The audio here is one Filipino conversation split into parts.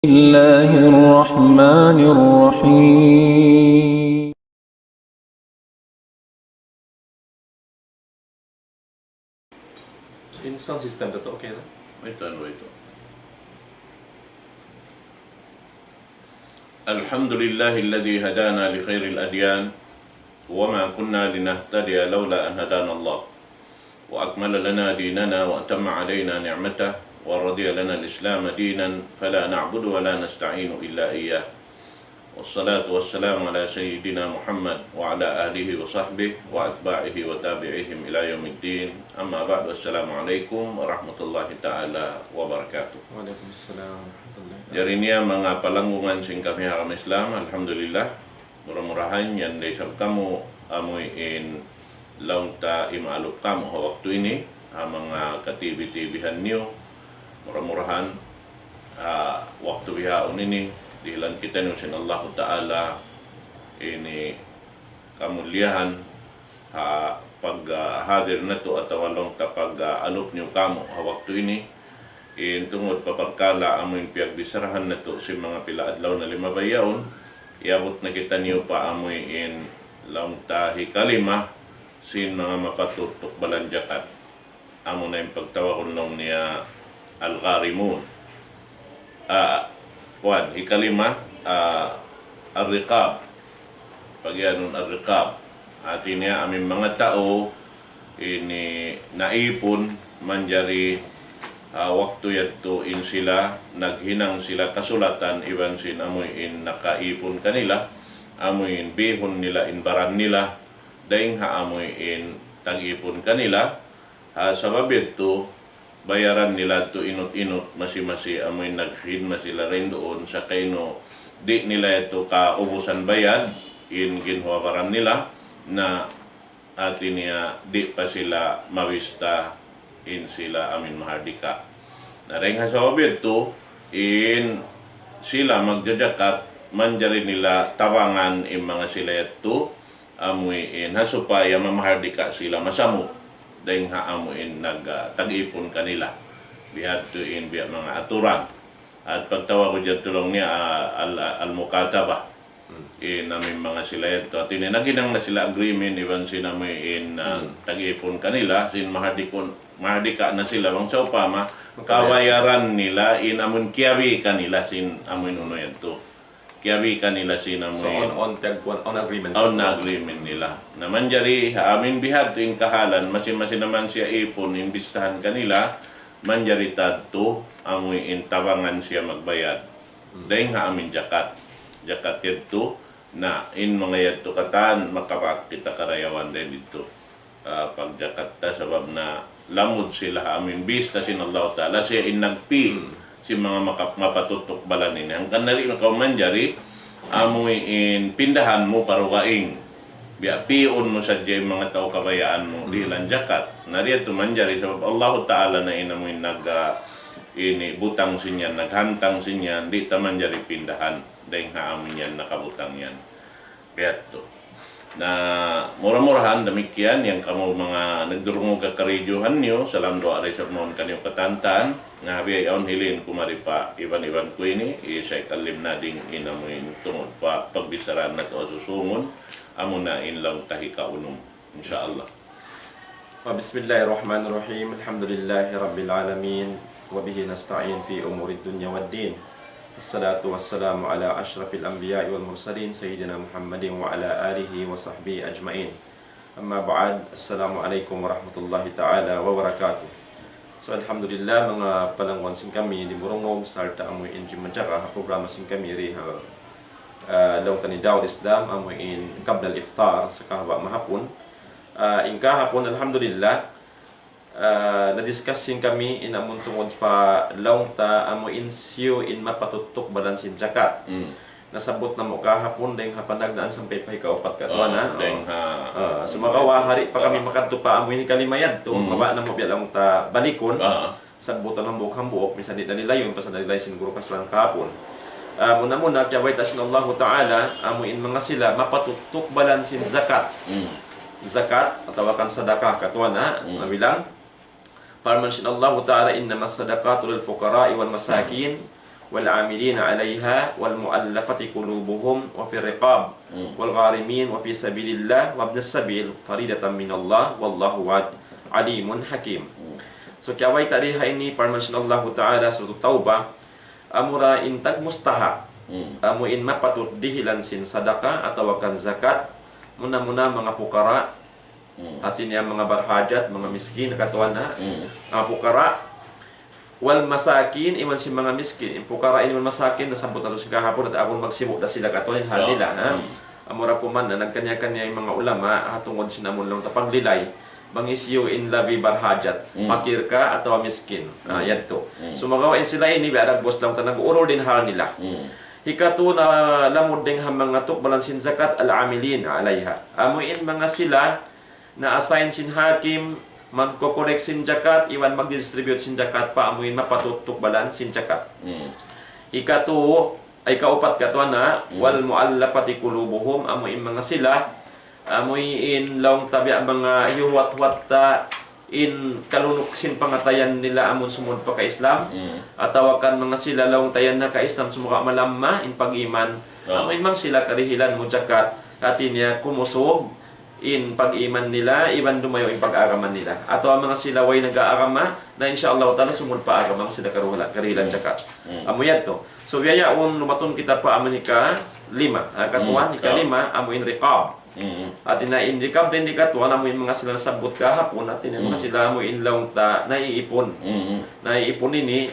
الله الرحمن الرحيم. In sound system to okay na? Ito. الحمد لله الذي هدانا لخير الأديان وما كنا لنهتدي لولا أن هدانا الله وأكمل لنا ديننا وأتم علينا نعمته ورضي لنا الإسلام دينا فلا نعبد ولا نستعين إلا إياه والصلاة والسلام على سيدنا محمد وعلى آله وصحبه وأتباعه وتابعيهم إلى يوم الدين أما بعد السلام عليكم ورحمة الله تعالى وبركاته. Waalaikumsalam warahmatullahi. Dari niya mga palanggungan sing kami hakam Islam, alhamdulillah. Murah-murahan yan day sab kamu amoy in launta imaalok kamu ha waktu ini ang mga katibi-tibihan niyo. Murah-murahan waktu bihaon ini dihilan kita niyo sin Allah Ta'ala ini kamuliahan pag hadir na to at walong tapag alop niyo kamu ha waktu ini tungod papagkala amoy piagbisarahan na to si mga pilaadlaw na lima bayaon iabot na kita niyo pa amoy in launta hikalima sin mga mapatutok balanjakat amo na yung pagtawag nung niya al-Qarimun hikalima ar-Riqab pagyanon ar-Riqab ati niya aming mga tao ini naipon manjari waktu yato in sila naghinang sila kasulatan iban sin amoy in nakaipon kanila amoy in bihon nila in baran nila daing ha amoy in tag-ipon kanila sa babid to bayaran nila to inot-inot masi-masi amoy naghin masila rin doon sa kaino di nila ito kaubusan bayad in ginhawaran nila na atin niya di pa sila mawista in sila amin mahardika. Naring sa obid to in sila magjajakat manjari nila tawangan in mga sila ito amoy in hasupaya mamahardika sila masamot dahil nga amoy in tag-ipon kanila bihad to in biya mga aturan at pagtawa ko dyan tulong niya al-mukataba in aming mga sila ito at naginang na sila agreement even sinamoy in tag-ipon kanila sin mahardika na sila bang sa upama kawayaran nila in amon kiyawi kanila sin amoy nuno yan to kiyawi kanila sin amoy on agreement. on na agreement nila naman jari amin bihad in kahalan masin-masin naman siya ipon imbistahan kanila manjari tadto amoy in tabangan siya magbayad dahil nga amin jakat yadto na in mga yadto katan makapakita karayawan din dito pagjakat ta sabab na lamod sila amin bista sin Allah Ta'ala siya in nagpi si mga mapatutok balanin hanggang nari makamanjari amoy in pindahan mo parugaing biya pion mo sa jay mga tao kabayaan mo di lang jakat nari ito manjari sabab Allah Ta'ala na inamoy ini butang sinyan naghantang sinyan di taman jari pindahan dahil nga amin yan nakabutang yan beato na murah-murahan damikian yang kamu mga nagdurungo ka karadyohan niyo salam doa rin sa mga kanyo katantaan nga habi yaon hilin kumari pa iban-iban ko ini isay kalim na ding inamoy tungod pa pagbisaran na to susungon amo na in lang tahi kaunom insyaallah. Bismillahirrahmanirrahim. Alhamdulillahi rabbil alamin wa bihi nasta'in fi umurid dunya waddin. Assalatu wassalamu ala ashrafil anbiya'i wal mursalin sayyidina Muhammadin wa ala alihi wa sahbihi ajmain. Amma ba'd. Assalamu alaikum warahmatullahi ta'ala wa barakatuh. So alhamdulillah mga palangwan sing kami di Murungog sarta amoy in Jimajaka programa sing kami ri lautan ni Dawud Islam amoy in kabla iftar sa kahaba mahapon. In kahapon alhamdulillah na-discussin kami in amon tungod pa launta amo in siyo in mapatutok balansin zakat. Nasabot na mo kahapon dahil hapanagdaan sa paypay kaupat katuan na. Sumakawahari pa kami makadto pa amo ini kalimayad to. Maba na mo biya launta balikon. Sabutan ng buhok hambuok minsan di dalilayon pa sa dalilayon siguro kaslang kahapon. Muna kaya sin Allah Ta'ala amo in mga sila mapatutok balansin zakat. Zakat atau akan sedekah katuan na nabilang Parman Allah Ta'ala innama sadaqatu lil fuqara'i wal masakin والعاملين عليها والمؤلفة قلوبهم وفي الرقاب والغارمين وفي سبيل الله وابن السبيل فريدة من الله والله عليم حكيم. So kiaway tadi ini permention Allah Ta'ala surah Taubah amura intag mustahak amuin mapatut dihilansin sadaka atau akan zakat muna-muna mga pukara artinya mga berhajat mga miskin katuan na mga pukara wal masakin iman si mga miskin pukara ini masakin nasambut nato si kahapon at akong magsibuk na sila katuan hal nila na amura kuman na nagkanya-kanya yung mga ulama hatungod sinamon lang tapaglilay bangisyo in labi barhajat pakir ka atau miskin yan to so magawain sila ini biarag bos lang tanang urol din hal nila hikatu na lamod ding mga tukbalan sin zakat al-amilin alaiha amuin mga sila na assign sin hakim magko-correct sin zakat iwan mag-distribute sin zakat pa amuin mapatutukbalan sin zakat hikatu ay kaupat katuan na wal muallafati qulubuhum amuin mga sila amoy in laong tabi ang mga yuwat-wat in kalunuksin pangatayan nila amon sumud pa ka Islam atawakan mga sila laong tayan na ka Islam sumuka malamma in pag-iman amoy mang sila karihilan mo zakat atin niya kumusog in pag-iman nila iban dumayo in pag-araman nila ato ang mga sila way nag-aarama na insyaallah taala sumud pa aramang sila karihilan zakat amoy to so biyayaon lumaton kita pa amanika 5 katuan ika 5 amoy in riqab at ina-indikab din di katuan amoy mga sila nasabot kahapon at mga sila amoy inlaw ta naiipon naiipon ini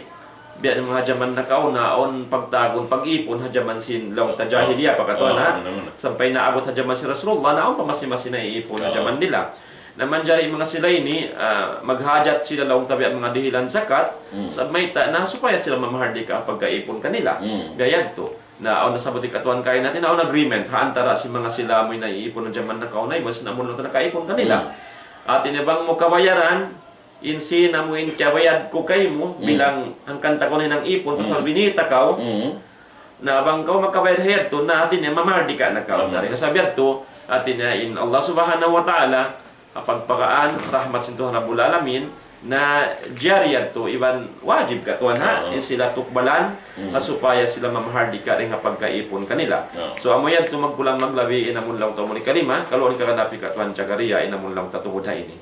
biya mga jaman na kaunaon pagtagon pag-ipon hajaman sin law ta jahiliya pa katuan na sampay naabot hajaman si Rasulullah naon pa masi naiipon hajaman nila naman jari mga sila ini maghajat sila law tabi ang mga dihilan zakat sa may ta na supaya sila mamahardika ang pagkaipon kanila gayan to na ang nasabot ikatuan kain natin na agreement antara si mga sila mo'y naiipon ng jaman na kaunay mas namon lang nakaipon kanila at inibang mo kabayaran insi na mo in kabayad ko kay mo bilang ang kanta ko ng ipon pasal binita ka na bang kau makabayad hayad to na atin mamardi ka na ka na rin nasabihan to atin in Allah Subhanahu wa Ta'ala pagpakaan rahmat sin Tuhan Rabbul Alamin na jariyat to iban wajib ka tuan ha in sila tukbalan supaya sila mamahardika rin nga pagkaipon kanila so amoyan to magpulang maglabi inamon lang to mo ni kalima kalon ka kanapi ka tuan jagariya inamon lang tatungod ha ini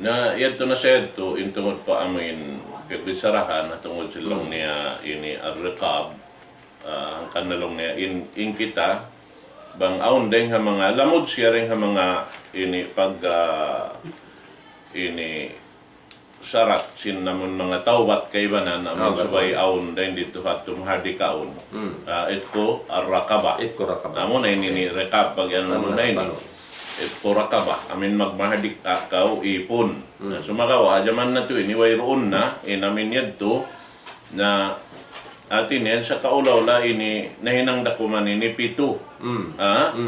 na yato na said to intungod pa amin kibisarahan na tungod silang niya ini ar-riqab ang kanalong niya in kita bang aon din ha mga lamod siya rin ha mga ini pag ini syarat sin namun mga taubat kay banan namun sabay aun din dito hatum hardi kaun itko ar-raqaba namun ay ni rekab pag ano namun din itko raqaba amin magmahardi akaw ipon sumagawa jaman na to ini wayroon na inamin yadto na atin yan sa kaulaw la ini nahinang dakuman ini pito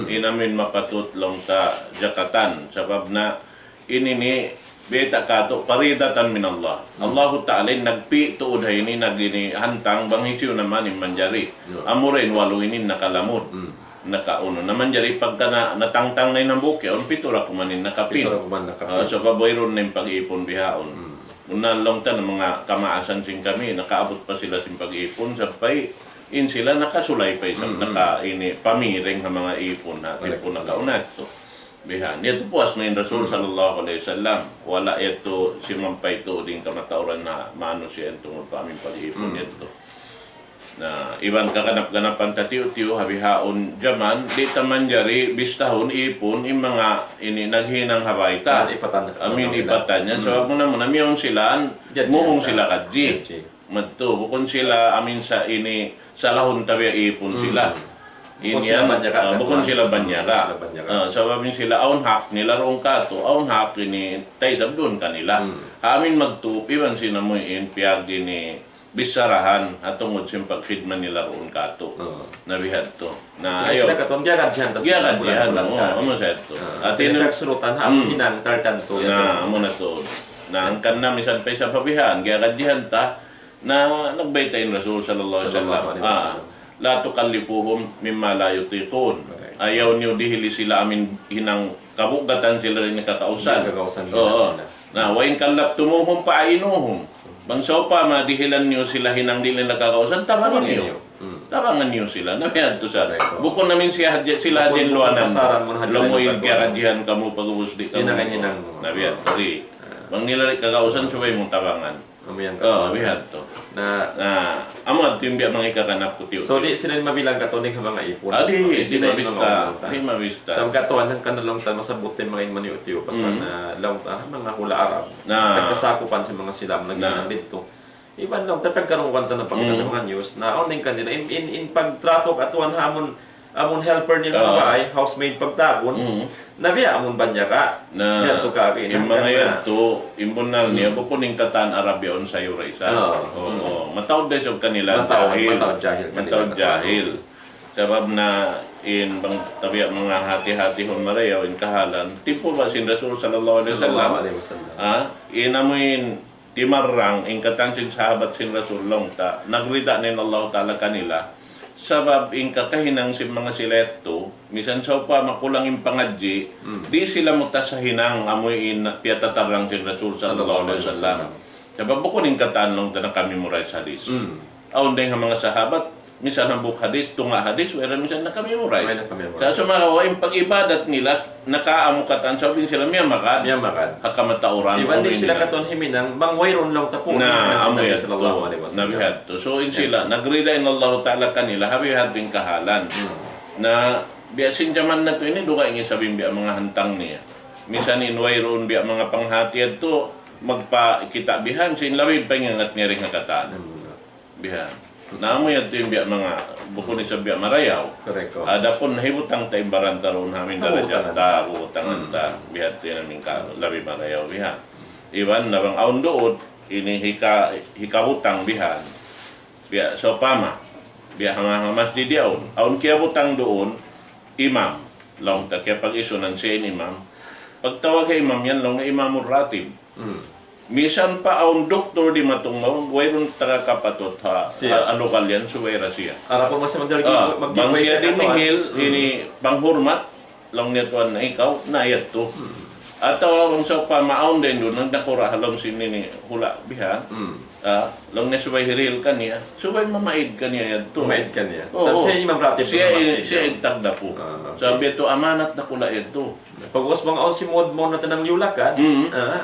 inamin mapatut long ta jakatan sabab na ini ni beta kato paridatan min Allah. Allah Ta'ala nagpi tuod hay ni nagini hantang banghisyo naman manjari. Amurin walo ini nakalamod. Nakauno naman jari pagka natangtang na ng buke on pitura kumanin nakapin. So paboyron na yung pag-ipon bihaon. Una lang ta ng mga kamaasan sing kami nakaabot pa sila sing pag-ipon sabay in sila nakasulay pa sa naka ini pamiring sa mga ipon natin po nakaunat to. Bihan. Ito puas na yung Rasul sallallahu alaihi wasallam. Wala ito si mampay ito din kamatauran na maano siya itong paming pag-iipon ito. Na iban kaganap-ganapan tatiyo-tiyo habihaon jaman di taman jari bistahon ipon yung mga ini naghinang habayta. Amin ipatan yan. So muna miyon sila muong sila kadji. Madto bukon sila amin sa ini sa lahon tabi ipon sila. Bukon sila banyara. Sababin sila aun hak nila rong kato, aun hak ini tay sabdon kanila. Amin magtupi man sinamuin piag ini bisarahan atungod sim pagkhidman nila rong kato. Nabihad to. Na ayo. Sila katong giagad siya tas. Giagad diyan mo, amo sa to. Atin nagsurutan ha inang tartan to. Na amo na to. Na ang kanna misan pa sa pabihan, giagad diyan ta na nagbaytay ni Rasul sallallahu alaihi wasallam. La tukallifuhum mimma la yutiqun. Ayaw niyo dihili sila amin hinang kabugatan sila rin nakakausan. Oo. Na wa in kallaftumuhum pa'inuhum. Bangsaw pa, madihilan niyo sila hinang dili nakakausan, tabangan Tabangan niyo. niyo. Tabangan niyo sila. Nabiyan to sa. Correct. Bukod namin sila din luanan. Kasaran mo na hadyan Lamoy ng kakajihan kamu pag-ubusdi kamu. Hinang. Nabiyan. Sorry. Bang nila kakausan, subay mong tabangan. Amayan Oo, bihan to. Na Amo at yung biya mga ikakanap ko tiyo. so di sila mabilang katonik nga mga ipon. Di Sila yung mga mabista. umunta. Di mabista. Sa katuan ng kanalong tan masabot yung mga maniutiyo pasan na lang mga hula Arab. Na- Nagkasakupan sa mga silam naging dito. Iban lang tapag karong kwanta ng pagkakang mga news na oning kanila in pagtrato katuan amon helper nila Oo. ba ay housemaid pagtagon. Nabiya amon banya ka. Na Yan to ka yung mga yan to, imbunal niya, bukuning katan Arabia on sa Eurasa. Oo. Matawad din sa kanila. Matawad jahil kanila. Matawad jahil. Sabab na in bang tabi mga hati-hati hon marayaw in kahalan. Tipo ba sin Rasul sallallahu alaihi wasallam? Sallallahu alaihi wasallam. Inamuin timarang in katan sin sahabat sin Rasul long ta nagrida nin Allah taala kanila. Sabab in kakahinang si mga sileto, misan sa pa makulang yung pangadji, di sila muta sa hinang amoy in tiyatatarang sin Rasul sallallahu alaihi wasallam. Sabab bukod yung katanong na kami muray sa hadis. Aon din ang mga sahabat, misan ang buk hadis, tunga hadis, wala misan na kami muray. Sa sumahawa, yung pag-ibadat nila, nakaamukatan, sabihin sila, miya makad, hakamatauran. Iban din sila katon himinang bangwayron lang tapo na amoy at sallallahu alaihi wasallam. nabihat to. So in sila, nagrida in Allah Ta'ala kanila, habihat bin kahalan. Na biasin jaman na to ini, duga ingi sabihin biya mga hantang niya. Misan inwayron biya mga panghatiad to, magpa-kita bihan, sin lawid pa ingat niya rin kataan. Bihan. Naamoy at yung biya mga bukod ni sa biya marayaw. Correct. Ada pun hibutang ta imbaran taron hamin darajat ta utangan ta bihat ti namin ka labi marayaw bihan. Iwan na bang aun doon ini hikabutang bihan. Biya so pama. Biya hanga masjid aun kaya butang doon imam. Long ta kaya pag isunan siya imam. Pagtawag kay imam yan long na imamur ratib. Misan pa aun doktor di matungaw, wayron taga kapatot ha, alokal yan, suwera siya. Ara po masih magdalagi Bang siya dinihil, ini panghurmat, lang nituan na ikaw, naayat to. At ang sa pamaon din doon, nang nakura halom sinini hula bihan, lang na subay hiril kaniya, subay mamaid kaniya yan to. Mamaid kaniya. Oo. Siya imam ratib. Siya itagda po. Sabi ito, amanat na kula ito. Pag-uwas bang si mod mo na tanang liulakan,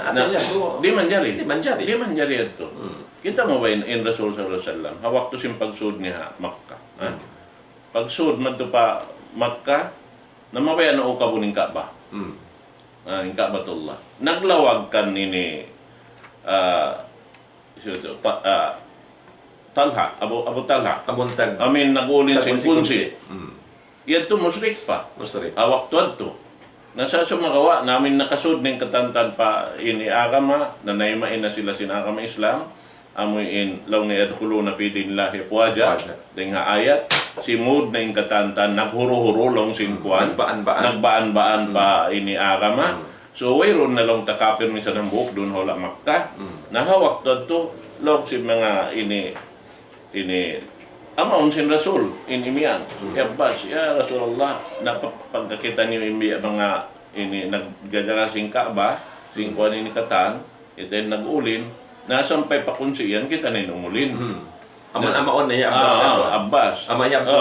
asa niya to. Di man jari. Di man jari. Di man jari ito. Kita mo ba in Rasul sallallahu alaihi wasallam, hawak to siyang pagsud niya Makkah. Pagsud madto pa Makkah, namabayan na ukabuning Kaaba. Yung Kaabatullah. Naglawag kan nini Talha, Abu Talha. Abuntag. Amin nagulin sing kunsi. Yan to musrik pa. Musrik. Awak tuad to. Nasa sumagawa, namin nakasud ng katantan pa ini agama, na naimain na sila sinagama Islam, amoy in law ni adkhuluna fi dinillahi afwaja, ding ayat, si mood na yung katantan, naghuro-huro long singkwan, nagbaan-baan pa ini agama, so wayron na lang takapir minsan ng buhok doon hola Makkah, nahawak to, log si mga ini amaon sin Rasul in imian. Ya bas, ya Rasulullah, napagkakita niyo imi mga ini naggadala sing Kaaba, sing kuan ini katan, ito yung nag-ulin, nasampay pa kunsiyan kita na umulin. Amaon na iya Abbas. Abbas. Amayab to.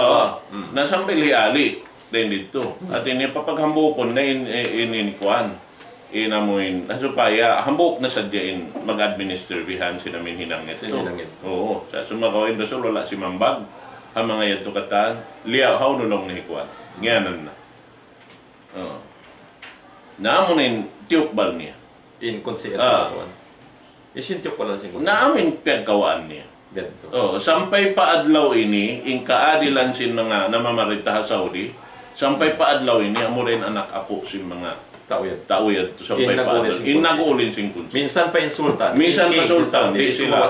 Nasampay liali din dito. At ini papaghambukon na ini kuan. Inamuin, supaya hambuk na sadyain mag-administer bihan sinamin hinang ito. Oo, sa sumakawin Rasul, wala si Mambag. Ang mga yato katan, liyaw, how nulong na hikuan. Ngayanan na. Naamunin, tiyukbal niya. In konsider ko. Isintyok ko lang sin konsider. Naamin pagkawaan niya. Ganito. Sampay pa adlaw ini, in kaadilan sin mga namamarita sa Saudi, sampay pa adlaw ini, amo rin anak apo sin mga tauyad to sampay pa adlaw. Nag-uulin sin kunsi. Minsan pa insultan. Minsan pa sultan, di sila.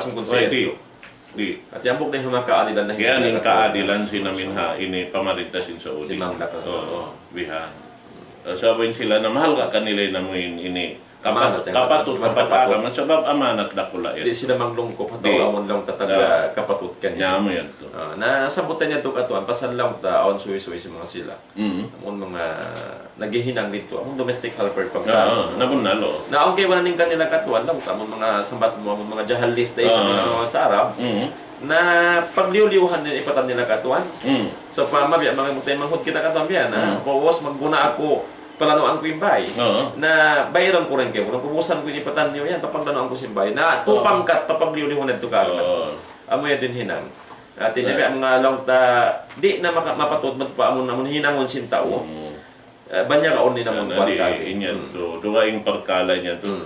Di. At yambok na yung mga kaadilan na kaya ning kaadilan sinamin ha, ini pamarita sin Saudi. Si Mang Dato. Oo, bihan. Sabihin sila na mahal ka kanila na mo ini Kapatut kapataram sabab amanat dakula Di ito. sila manglungkop Di. ataw amon lang tataga kapatut kanya. Nyamo yan to. Nasabutan niya to katuan pasan lang ta on suwi-suwi si mga sila. Mm. Amon mga naghihinang dito, amon domestic helper pag Nabunalo. na okay wala ning kanila katuan lang amon mga sambat mo amon mga jahalis dai sa mga sarap Mm. na pagliw-liwhan din ipatan nila katuan. Mm. So pamabya mga mutay manghud kita katuan biya na kuwas magguna ako palanoan ko yung bay Oo. na bayaran ko rin kayo kung kubusan ko yung ipatan niyo yan papaglanoan ko yung bay na tupangkat papagliw-liwhan na ito ka Oo. amo yan din hinang at hindi mga lang ta di na mapatod man pa amon namon hinangon sin tao banya ka on ni namon Di kwarta inyan to. Duwaing parkala niya to.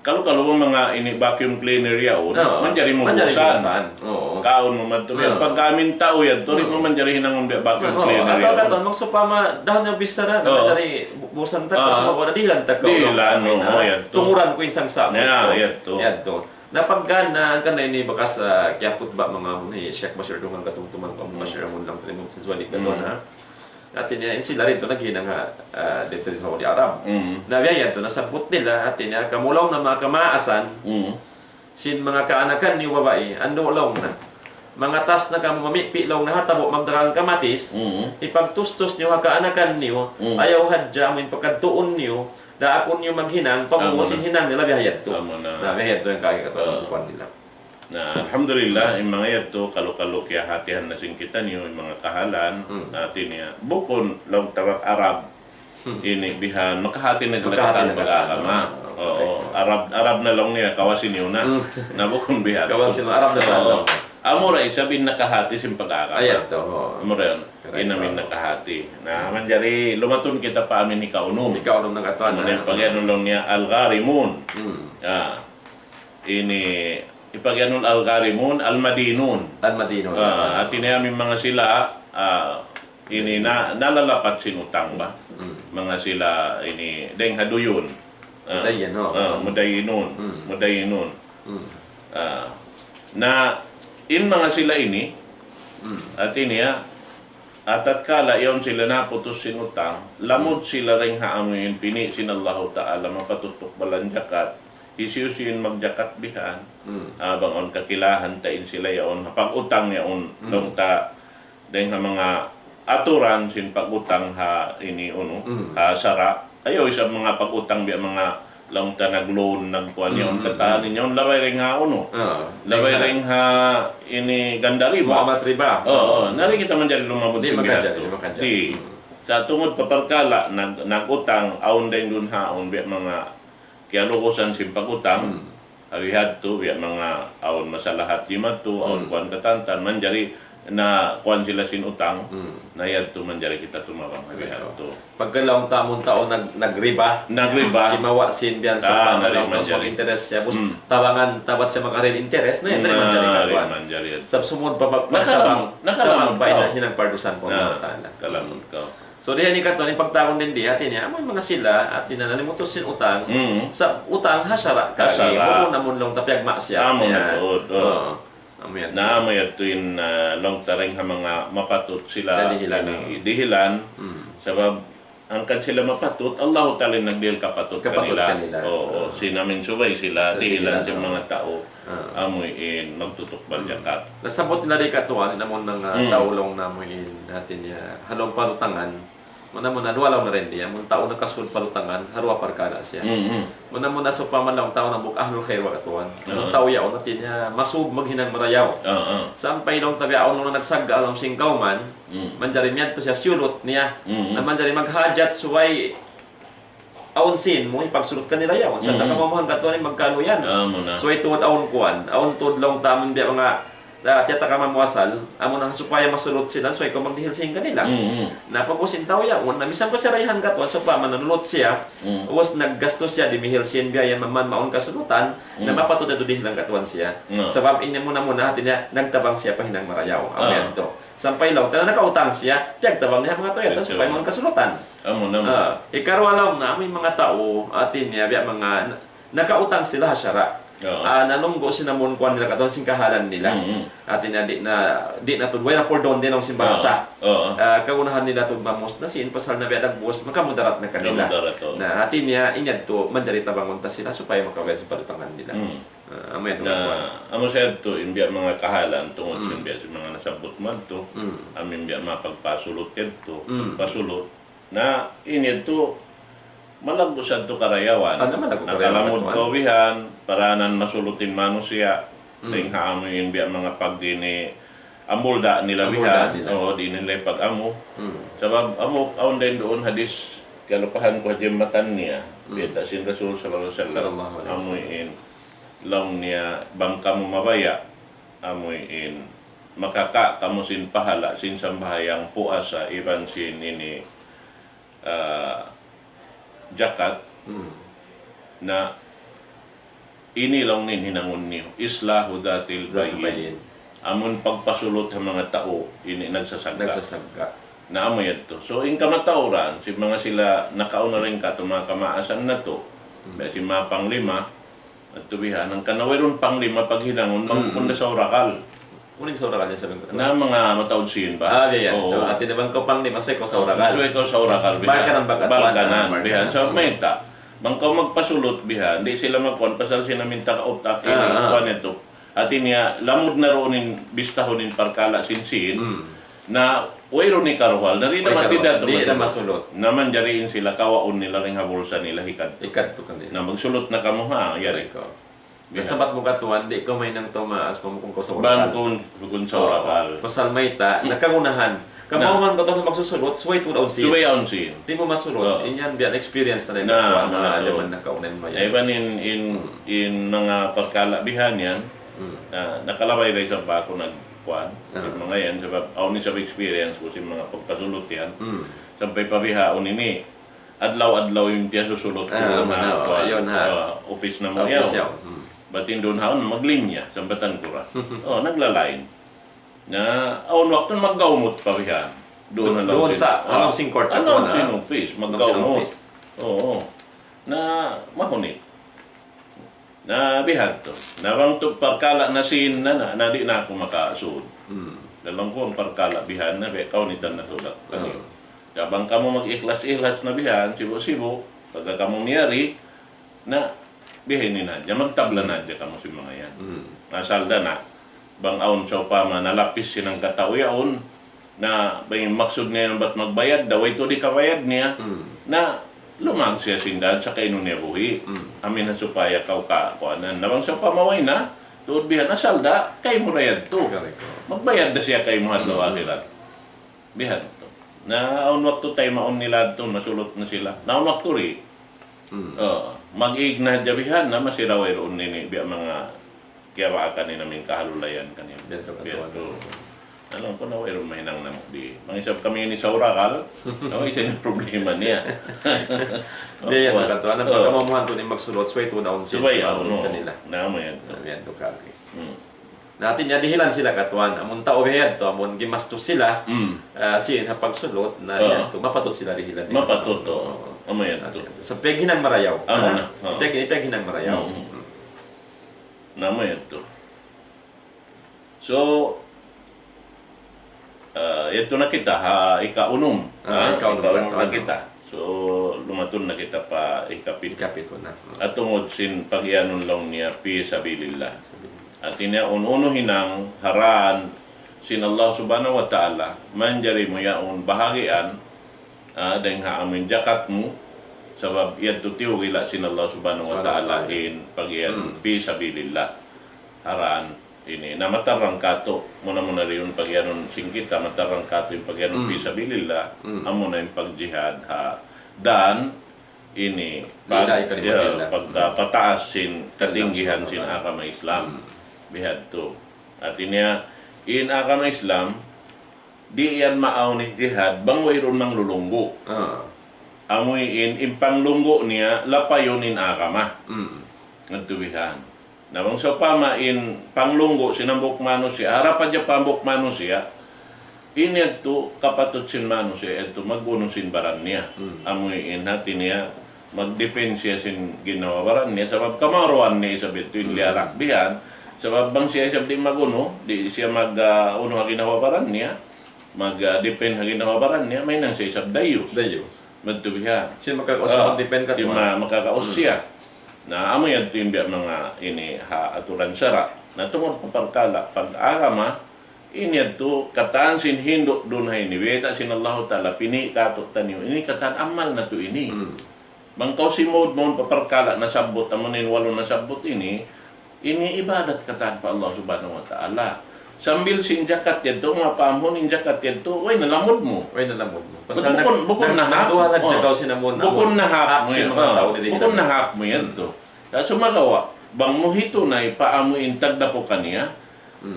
Kalau mga ini vacuum cleaner yaon, manjari mo busan. Oo. Kaon mo man to. Pag kamin tao yan, turit mo manjari hinangon vacuum cleaner Ato yaon. katon magsupama dahon yung bistara na dari busan ta kasi mo dilan ta ko. Dilan, yan to. Tunguran ko insang sa. Yan to. Yan to. Napagana kanay ni bakas kaya khutba mga ni Sheikh Bashir dungan katungtuman ko Bashir mo lang trimong sa Zwali katon ha. Atin niya sila rin to naghinang dito sa Saudi Arab. Nabiyayan to nasabot nila atin niya kamulaw na mga kamaasan sin mga kaanakan ni babae ando long na mga tas na kamo mamipilong na hatabo magdarang kamatis ipagtustos niyo kaanakan niyo ayaw hadja mo pagkatuon niyo da akon niyo maghinang pamusin hinang nila biyayad to biyayad to yung kaya katulong kuwan nila na alhamdulillah yung mga yato kalau kaya hatihan na singkitan niyo yung mga kahalan natin niya bukon lang tawag Arab ini bihan makahati na sila katang pag-aakama. Oo, Arab na lang niya kawasin niyo na nabukon bihan. Kawasin Arab na sa Amora isabin nakahati sim pag-aakama. Ayan to. Amora yun, inamin nakahati. Na manjari lumatun kita pa amin ni Kaunom. Ikaw nung nangatuan. Ano pagyanon lang niya Al-Gharimun. Ini ipagyanon Al-Gharimun, Al-Madinun. Al-Madinun. At inamin mga sila ini nalalapat sinutang ba? Mga sila ini deng haduyun. Mudayin, Mudayinun. Na in mga sila ini at iniya at kala iyon sila naputos sinutang lamod sila ring haamuin pini sinallahu ta'ala mapatutok balan jakat isiyusin magjakat bihan abang on kakilahan tain sila yaon pag-utang yaon long ta deng mga aturan sin pag-utang ha ini ha sara ayaw isa mga pag-utang biya mga lang ta nag-loan nagkuan yaon kataan ninyo labay ring ha labay ring ha ini ganda riba Muhammad riba nari kita manjari lumamod di simbihan makadya di sa tungod paparkala nag-utang aon din dun haon biya mga kialukosan sin pag-utang abihad to biya mga aon masalahat jimat to aon kuan katantan manjari na kuan sila sinutang na yadto manjari kita tumawang abihad to pagkalawang tamon taon nagriba kimawa sin biyan sa pangalawang mas interest siya bus tawangan tabat siya makarin interest na yun manjari sab sumod pa tabang pa hinang pardusan po kalamon ka so diyan ni katon pagtaon din di atin niya amoy mga sila atin na nalimutos sin utang sa utang hasara ka mo namon long tapyag maksya Naamay at tuwin long taring ha mga mapatut sila dihilan sabab angkan sila mapatut Allah Ta'ala nagdihil kapatut kanila. Oo, sinamin subay sila dihilan sa mga tao amoy magtutok balyakat. Nasabot nila rin katuan namon mga taulong namoy natin niya halong palutangan manamon na wala na rin diya mun tao nakasul palutangan harwa parkada siya manamon na so pamalaw tao na ahlul khair wa katuan tao yaon natin niya masub maghinang marayaw sampay long tabi aon nung nagsagga alam singkaw man manjari miyan to siya sulot niya na manjari maghajat suway aon sin mo ipagsulot kanila yaw sa nakamamuhan katuan magkano yan suway tuod aon kuan aon tuod long tamon biya mga tiyata ka mamuasal, amo nang supaya masulot sila, so ikaw magdihilsing kanila. Napagusin tao ya, na misang pasirayan ka to, so pa mananulot siya, was naggastos siya, dimihilsin biya, yan man maon kasulutan, na mapatut ito dihilang katuan siya. Sabab inya muna natin niya, nagtabang siya pa hinang marayaw. Amen to. Sampay lang, tala nakautang siya, tiyagtabang niya mga to, ito, supaya maon kasulutan. Ikarwa lang na, may mga tao, atin niya, biya mga, nakautang sila hasyara. Oo. Nanunggo sinamon kuan nila katon sing kahalan nila. At ina di na tudway na por doon din ang simbasa. Oo. Kaunahan nila to mamos na sin pasal na biadag buwas makamudarat na kanila. Na atin niya inyad to manjari tabangon ta sila supaya makawet sa palutangan nila. Amay to Na amo sa to imbiya mga kahalan tungod sa imbiya sa mga nasabot man to. Amin biya mapagpasulot kedto, pasulot na inyad to malagbo sad to karayawan. Nakalamod kawihan, paranan masulutin mano siya. Ting haamoy biya mga pagdini amulda nila bihan. O di nila pag-amo. Sabab amo aon din doon hadis kalupahan ko di matan niya. Bita sin Rasul sallallahu alaihi wasallam. Amoy lang niya bangka mo mabaya. Amoy makaka kamo sin pahala sin sambahayang puasa iban sin ini jakat na inilang nin hinangon niyo islahu datil bayin amon pagpasulot ng mga tao ini nagsasagka na amoy ito so in kamatauran si mga sila nakauna rin ka mga kamaasan na to si mga panglima at tubihan ang kanawiron panglima pag hinangon mangpunda sa orakal uling sa orakal niya sabi ko na mga mataudsin ba? Oo. At tinabang ko pang masay ko sa orakal. Masay ko sa orakal. Balkanan. Bihan. So, may ta. Bangkaw magpasulot bihan. Di sila magkuhan. Pasal sinaminta ka utak. Kuhan ito. At niya, lamod na roonin, bistahonin parkala sinsin. Na, wayro ni karuhal. Na rin naman di dato masulot. Naman dariin sila, kawaon nila rin habulsa nila hikad. Hikad to kanila. Na magsulot na kamuha. Yari ko. Kasabat mo katuan, di ko may nang tumaas pamukong ko sa orakal. Bangkong sa orakal. Pasal may ta, nagkangunahan. Kamuhan ko ito magsusulot, suway to daon sin. Suway daon sin. Di mo masulot, inyan biyan experience na rin. Na jaman nakaunay mo yan. Even in mga pagkalabihan yan, nakalabay rin sa bako nagkuhan. Mga yan, aw ni sa experience ko si mga pagpasulot yan. Sampay pabihaon ini. Adlaw-adlaw yung tiya susulot ko na office na mo yaw. Batin doon haon maglinya sa batan ko ra. Naglalain. Na aon wakton maggawmot pa bihan. Doon na lang sa announcing court. Announcing office maggawmot. Oo. Na mahunit. Na bihan to. Nawang to parkala na sin na di na ako makaasud. Dalang ko ang parkala bihan na kaw nitan na tulak kanyo. Dabang kamo mag-ikhlas-ikhlas na bihan, sibo-sibo, pagka kamo niyari, na bihin ni Nadya, magtabla Nadya kamo si mga yan. Nasalda na, bang aon sa upama, nalapis sinang katawiyaon, na bang maksud niya ba't magbayad, daw ito di kabayad niya, na lumag siya sindan sa kainon niya buhi. Amin na supaya kaw kakuanan. Nabang sa upamaway na, tuod bihan, nasalda, kay mo rayad to. Magbayad na siya kay mo hadlaw akirat. Bihan to. Na aun waktu tayo maun nila ito, masulot na sila. Naun waktu ri, mag-ig na jabihan na masiraway roon nini biya mga kiyawaakan ni namin kahalulayan kanina. Biyato. Alam ko na wayroon mahinang namok di. Mangisap kami ni sa orakal, isa yung problema niya. Di yan, katuan. Ang pagkamamuhan to ni magsulot, sway to down sila kanila. Naman yan to. Yan to kaki. Natin niya dihilan sila katuan. Amon tao behad to, amon gimastos sila. Sin ha pagsulot na yan to, mapatot sila dihilan. Mapatot to. Amo yan to. Sa peginang marayaw. Amo na. Peginang marayaw. Naman yan to. So, ito na kita, ika-unom. Ika-unom na kita. So, lumatun na kita pa ikapit. Ikapit na. At tungod sin pag-ianon lang niya, pi sabilillah. At unuhin ang haran sin Allah subhanahu wa ta'ala, manjari mo yaon bahagian, dahil haamin jakat mo, sabab iyad tutiyo gila sin Allah subhanahu wa ta'ala in pag-ianon, pi sabilillah. Haran. Ini na matarang kato muna rin pagyanon singkita matarang kato yung pagyanon pisabilillah amo na yung pagjihad ha dan ini pagpataas sin katinggihan sin agama Islam bihad to at inya in agama Islam di yan maaw ni jihad bang wayron mang lulunggo amoy in panglunggo niya lapayonin agama nagtubihan. Nawang sa pamain panglunggo sinambok mano siya, harapan niya pambok mano siya, init to kapatid sin mano siya, ito maguno sin baran niya. Amoy in natin niya, magdepend siya sin ginawaran niya sabab kamaruan ni Isabel tuwing liarak bihan sabab bang siya Isabel di maguno di siya uno nga ginawaran niya depend nga ginawaran niya may nang siya Isabel dayos madtubihan Siya magkakausap depend ka si makakaus siya na amo yan yung mga ini aturan sara na tungod paparkala pag-agama inyad to kataan sin hindo doon hay niweta sin Allah Ta'ala pini kato taniw ini kataan amal na to ini bangkaw si mod mo paparkala na sabot amunin walo na sabot ini ibadat kataan pa Allah Subhanahu Wa Ta'ala sambil sin jakat yan to mga paamon in jakat yan to way nalamod mo Pasal bukon na hap nagtuhalad siya kaw sinamon bukon na hap mo yan bukon na na hap mo yan to sumagawa bang mohito na paamo intagda po kaniya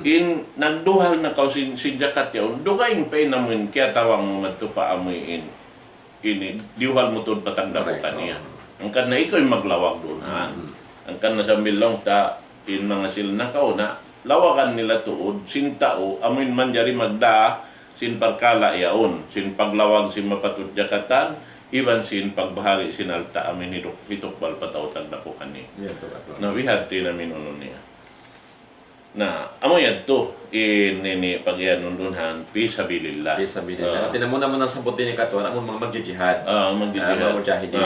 in nagduhal na kaw sin jakat yaon dugaing pa namun kaya tawang mo madto paamo ini diuhal mo to patagda po kaniya ang kan na ikaw maglawag doon ang kan na sambil long ta in mga sila na kauna lawakan nila tuod sin tao amin man jari magda sin parkala yaon sin paglawag sin mapatut jakatan iban sin pagbahagi sin alta amin hitok bal pataw tagda po kani na wihati namin uno niya na amo yan to ini pagyanundunhan fisabilillah tinamuna mo nang sabutin ni kato ang mga magjihad magjihad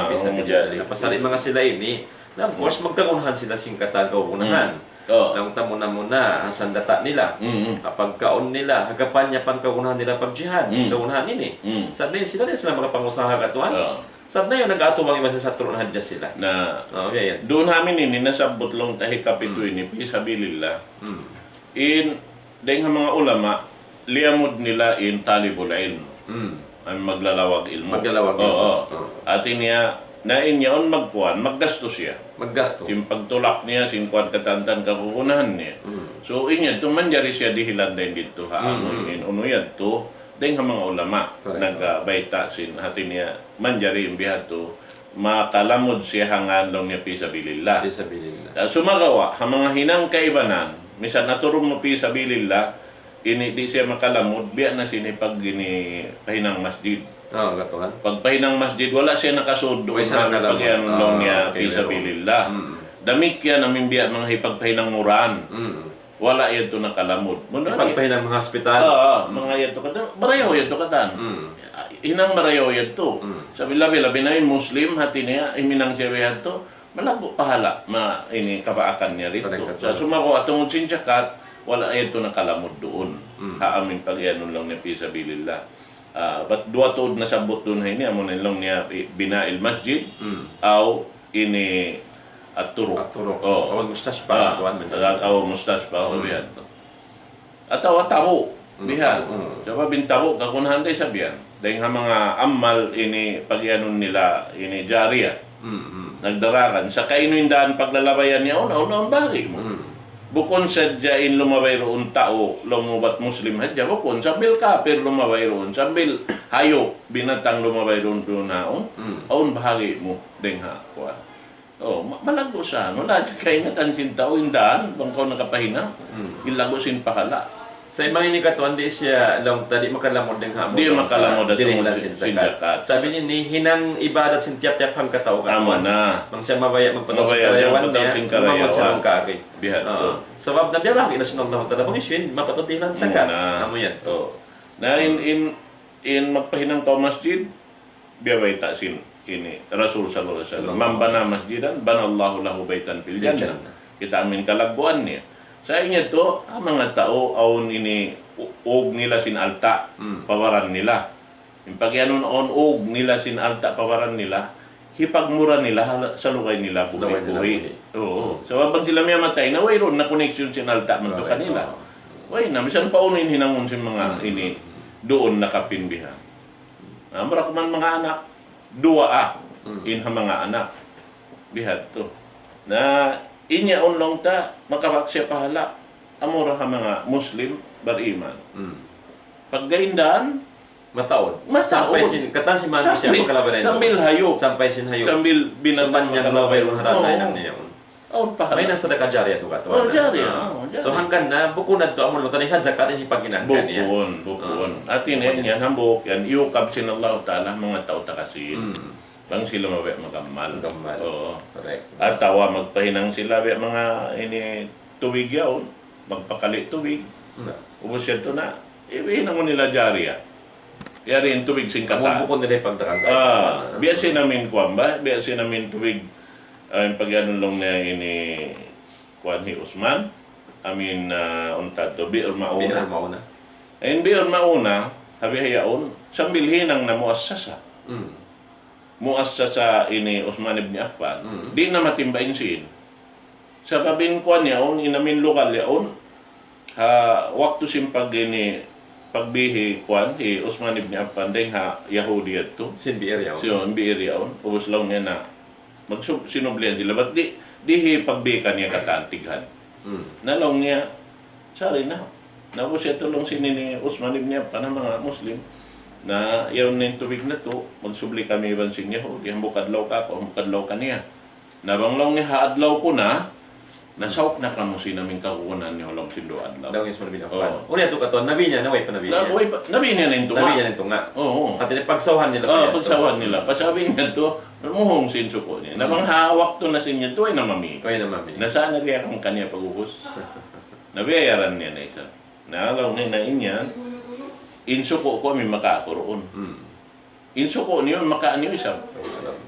fisabilillah pasali mga sila ini na of course magkagunahan sila singkatan kauunahan lang tamo na muna ang sandata nila kapag kaon nila hagapan niya pang kauunahan nila pag-jihad kauunahan ini sabi sila makapangusaha katuan sabi na yun nag-atuwang iba sa tron hadya sila na doon namin ini nasabot long tahi kapito ini fisabilillah in dahil mga ulama liamod nila in talibul ilm ang maglalawag ilmo atin niya na inyaon magpuan maggasto siya sin pagtulak niya sin kuan katantan kakukunahan niya so inya tumanjari siya dihilan din dito haamon in uno yan to dahil mga ulama nagbaita sin hati niya manjari imbihat to makalamod siya hangan niya fisabilillah sumagawa ang mga hinang kaibanan misan naturum mo fisabilillah ini di siya makalamod biya na sinipag gini pahinang masjid pagpahinang masjid wala siya nakasud doon na pagyanong niya fisabilillah damit kaya namin biya mga hipagpahinang muran wala yan to nakalamod pagpahinang mga hospital mga yan to katan barayaw yan to katan hinang barayaw yan to sabi labi na yung Muslim hati niya iminang siya yan to malabo pahala ini kabaakan niya rito sa sumako atong sinjakat wala yan to nakalamod doon haamin pagyanon lang niya fisabilillah but dua tuod na sabot doon hay niya mo lang niya binail masjid aw ini at-turuk o mustaspa bihan ataw tabo bihan saba bintabo kakunahan day sabihan dahil nga mga amal ini pagyanon nila ini jariya nagdarakan sa kainuindaan paglalabayan niya una bagi mo bukon sadya in lumabay roon tao lumubat Muslim hadya bukon sambil kafir lumabay roon sambil hayop binatang lumabay roon naon aun bahagi mo dengha kuan malago sa wala kay ingatan sin tao indaan bangkaw nakapahinang ilago sin pahala sa mga ini katuan di siya lang tadi makalamod din ha di makalamod at sin zakat sabi ni hinang ibadat sin tiap-tiap hang katao katuan mang siya mabaya magpataw sa karayawan niya kaagay bihat to sabab na biya lagi na sinong ta bang iswin mapatudilan zakat amo yan na in magpahinang tao masjid biya bayta sin ini Rasul sallallahu alaihi wasallam man bana masjidan banallahu lahu baitan fil jannah kita amin kalagbuan niya sa inyo to ang mga tao aon ini og nila sin alta pawaran nila yung pagyanon on og nila sin alta pawaran nila hipagmura nila sa lugay nila buhay so wabang sila may matay na wayron na connection sin alta man to kanila way na misan pa unin hinangon sin mga ini doon nakapinbihan amra man mga anak dua in mga anak bihat to na inya unlong ta makapaksya pahala amura ha mga Muslim beriman paggaindaan mataon sampai sin katan si manu siya makalaban sambil hayop sampai sin hayop sambil binatang niya mabay ron haranay nang niya pahala may nasa sedekah jariah to kato jariah so hanggan na bukun adto amon tanihan zakat ini paginangkan niya bukun atin yan hambok yan iukab sin Allah Ta'ala mga tao takasin Bang sila mabe magammal. Magammal. Oo. Correct. At tawa magpahinang sila be mga ini tubig yaon, magpakali tubig. Ubos siya to na iwihin mo nila diarya. Yari yung tubig sing kata. Bukod nila yung pagdakagay. Biasa namin kuan ba? Biasa namin tubig ang pagyanon lang na ini kuan hi Usman. Amin unta to bior Biar mauna. mauna. Ayun bior mauna, habi hayaon, sambil hinang na muassasa. Muassasa ini Usman ibn Affan. Di na matimbain sin. Sa babin kuan yaon, inamin lokal yaon, waktu simpag ini pagbihi kuan hi Usman ibn Affan ding ha Yahudi ato. Sin biar yaw. So ang biir yaon, ubos lang niya na sinublihan sila. Ba't di pagbikan niya katantighan. Nalong niya, sorry na. Tapos siya tulong sinini Usman ibn Affan ng mga Muslim na yaon na yung tubig na to, magsubli kami iban sin Yahudi. Ang bukadlaw ka ako, bukadlaw ka niya. Nabanglaw niya haadlaw ko na, nasawak na kamo sinaming kakunan niyo lang sindo adlaw. Daw yung Usman bin Affan. Una ito katon, nabi niya, naway pa nabi niya. Nabi niya na yung tunga. Nabi niya nito nga. Oo. At pagsawahan nila. Pagsawan nila. Pasabi niya to, muhong sinsuko niya. Nabang hawak to na sinya to ay namami. Kaya naman mami. Nasaan na riya kang kanya pag-ubos? Nabiyayaran niya na isa. Naalaw niya na inyan, insuko ko kami makaakoroon. Insuko niyo, makaan niyo isa.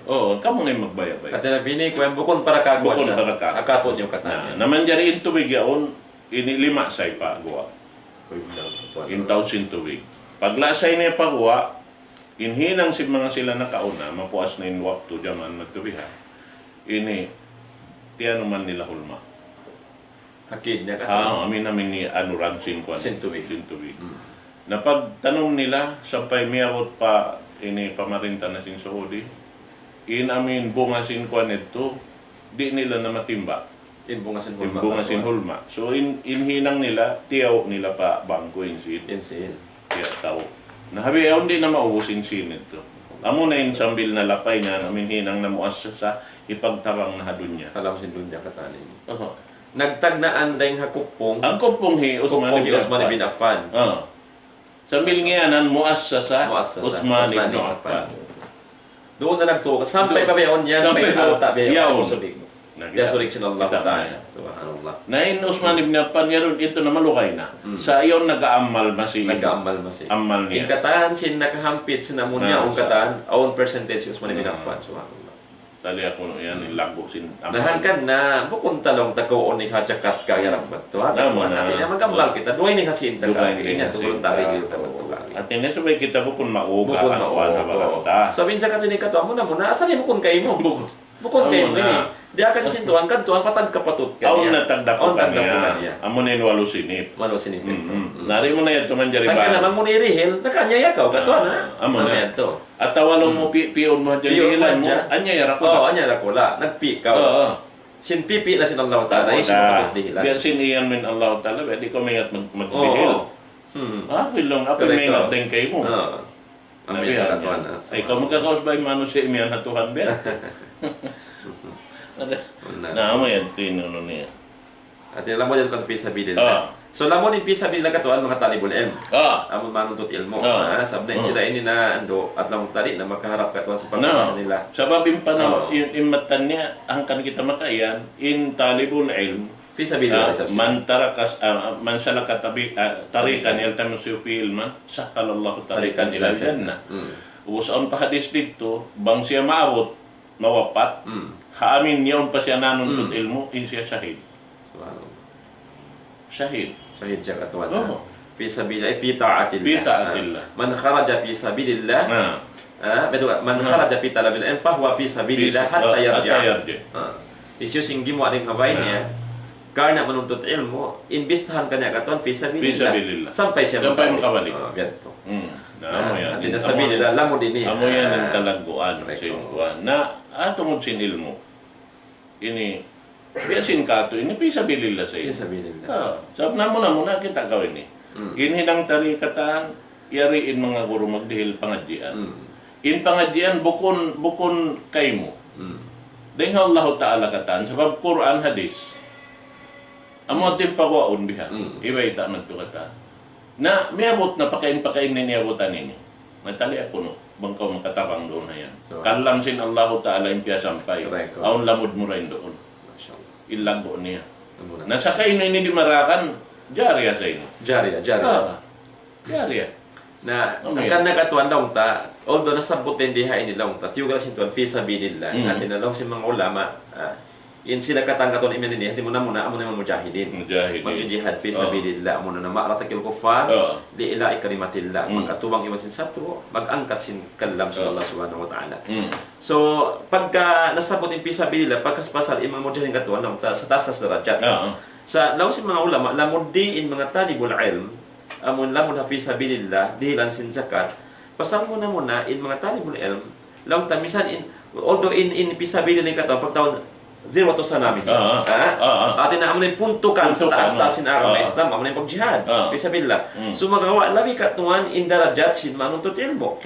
Oo, kamo na yung magbayabay. At nabi ko yung bukon para kagwa Bukon siya. para ka. Akaton yung katan niya. Naman dyan in tubig yaon, inilima say pa gawa. In taon sin tubig. Paglasay niya pagwa, inhinang si mga sila nakauna, mapuas na in waktu jaman magtubiha. Ini, tiyano man nila hulma. Hakid niya katon. Amin ni anuran sin kwan. Sin tubig. Sin tubig. Napagtanong nila, sampay miyawot pa, ini pamarinta na sin Saudi, in amin bunga sin kwan ito, di nila na matimba. Inbungasin hulma. Imbungasin hulma. So inhinang nila, tiyaw nila pa bangko sin. Insin. Kaya tao. Nahabi ayaw hindi na maubusin sin ito. Amo na yung sambil na lapay na namin hinang na muasa sa ipagtabang na hadun niya. Alam sin dun niya katanin. Oo. Nagtagnaan dahil hakupong. Ang kupong hi Usman Ibn Affan. Sambil ngayanan muassasa Muassasa, Usman Usman ibn ibn Affan. Doon na nagtuwa. Sampay pa bayaon yan. Sampay May pa. alta bayaon Yaon. sa sulig. Kaya sulig siya ng Allah Ta'ala. Subhanallah. Na in Usman ibn Affan yaron ito na malukay na. Sa iyon nag-aamal masi. Nag-aamal masih. Amal niya. Yung kataan, sin nakahampit sa namunya Na, ang kataan, aon percentage si Usman ibn Affan. Subhanallah. Tali ako yan ilago sin amal. Nahankan na, bukong talong tagawon ni Hajakat kaya lang bato. Tama na. Natin na magambal kita. Duway ni kasinta ka. Duway ni Inya, kasinta. tulong tari dito ka bato ka. At ini sabay kita bukun mauga Bukon ang kuan habalanta. Sabihin sa katinig ka to, amo na muna, asan yung bukon kayo mo? Bukon kayo mo eh. Di akan sintuan, kantuan, patag kapatut ka Aon niya. na tagdapo ka niya. Amo na yung walo sinip. Mano sinipin ko. Nari mo na yan tumanjari Pagka ba? naman mo nirihil, nakanyaya ka, katuan ha. Amo na. Yan to. At tawalong mo piyon mo dyan dihilan mo. Anya yara ko. Oo, anya ra ko la. Nagpi ka. Oo. Sinpipi na sinallahu ta'ala, isin mo dihilan. Biar siniyan min Allah Ta'ala, di ko mayat magbihil. Bilong, apa Correct, may oo. nagdeng kayo mo. Oo. Amin Nabihan ka katuan niya. ha. Ay, ikaw magkakaos ba yung manos sa imiyan na Tuhan, Ben? Na, mo yan, tinuno niya. At yung lamon yan kung fisabilillah. So lamon yung fisabilillah katuan mga talibul ilm. Amo manuntot ilmo. Sabi na sila ini na ando at lang tari na makaharap katuan sa pagkasahan nila. Sa babing panahon, imatan niya, ang kan kita makayan, in talibul ilm, Fisabilillah. man salaka tarikan yaltamisu fi ilman, sahhalallahu tarikan ila jannah. Usaon pa hadis dito, bang siya maabot, mawapat, haamin niya pa siya nanuntut ilmo, in siya shahid. Shahid. Shahid siya katuan. Oo. Fi sabilillah, fi ta'atillah. Fi ta'atillah. Man kharaja fi sabilillah. Man kharaja fi talabil ilm fa huwa fi sabilillah hatta yarji'. Isyu singgi mo ading hawain niya. Karena menuntut ilmu, imbistahan kanya katuan fi sabilillah. Sampai siya makabalik. Ganito. Amo yan. At sabilillah lamod ini. Amo yan ang talaguan sa ilmuan. Na atungod sin ilmo. Ini biasin ka to, ini fisabilillah sa iyo. Fisabilillah. Sabi na muna kita gawin ni. Inhinang tarikatan, yariin mga guru magdihil pangadjian. In pangadjian bukon kay mo. Dahil Allah Ta'ala katan, sabab Quran hadis. Amo din pagwaon biha. Iba ita man to kata. Na miabot na pakain ni niabotan ini. Natali ako no. Bangkaw makatabang doon na yan. So, Kalam sin Allah Ta'ala impya sampay. Correct. Aun lamod mo rin doon. Mashallah. Ilago niya. Ano muna? Nasa kaino ini di marakan, jariya sa ino. Jariya. Jariya. Na Oh, ang yeah. kanang katuan daw ta, although nasabutin diha ini daw ta, tiyugal sintuan fi sabilillah. Natin na lang si mga ulama, in sila katangkaton imen ini, hati mo na muna amo na mujahidin. Mujahidin. Magjihad fi sabilillah, amo na ma'ratakil kuffar, li ila'i kalimatillah. Magkatuwang iwan sin satro, mag-angkat sin kalam sa Allah subhanahu wa ta'ala. So, pagka nasabutin fi sabilillah, pagkaspasal imang mujahidin katuan daw ta, sa taas derajat. Sa law si mga ulama, lamuddiin mga talibul ilm, amon lamod hafi sabilillah dihilan sin zakat pasal mo na muna in mga talibul ilm law tamisan in although in fisabilillah kato pagtaon zero to sa namin atin na amon punto kan sa taas sin aram na Islam amon pagjihad fisabilillah so magawa labi katuan in darajat sin manuntut ilmo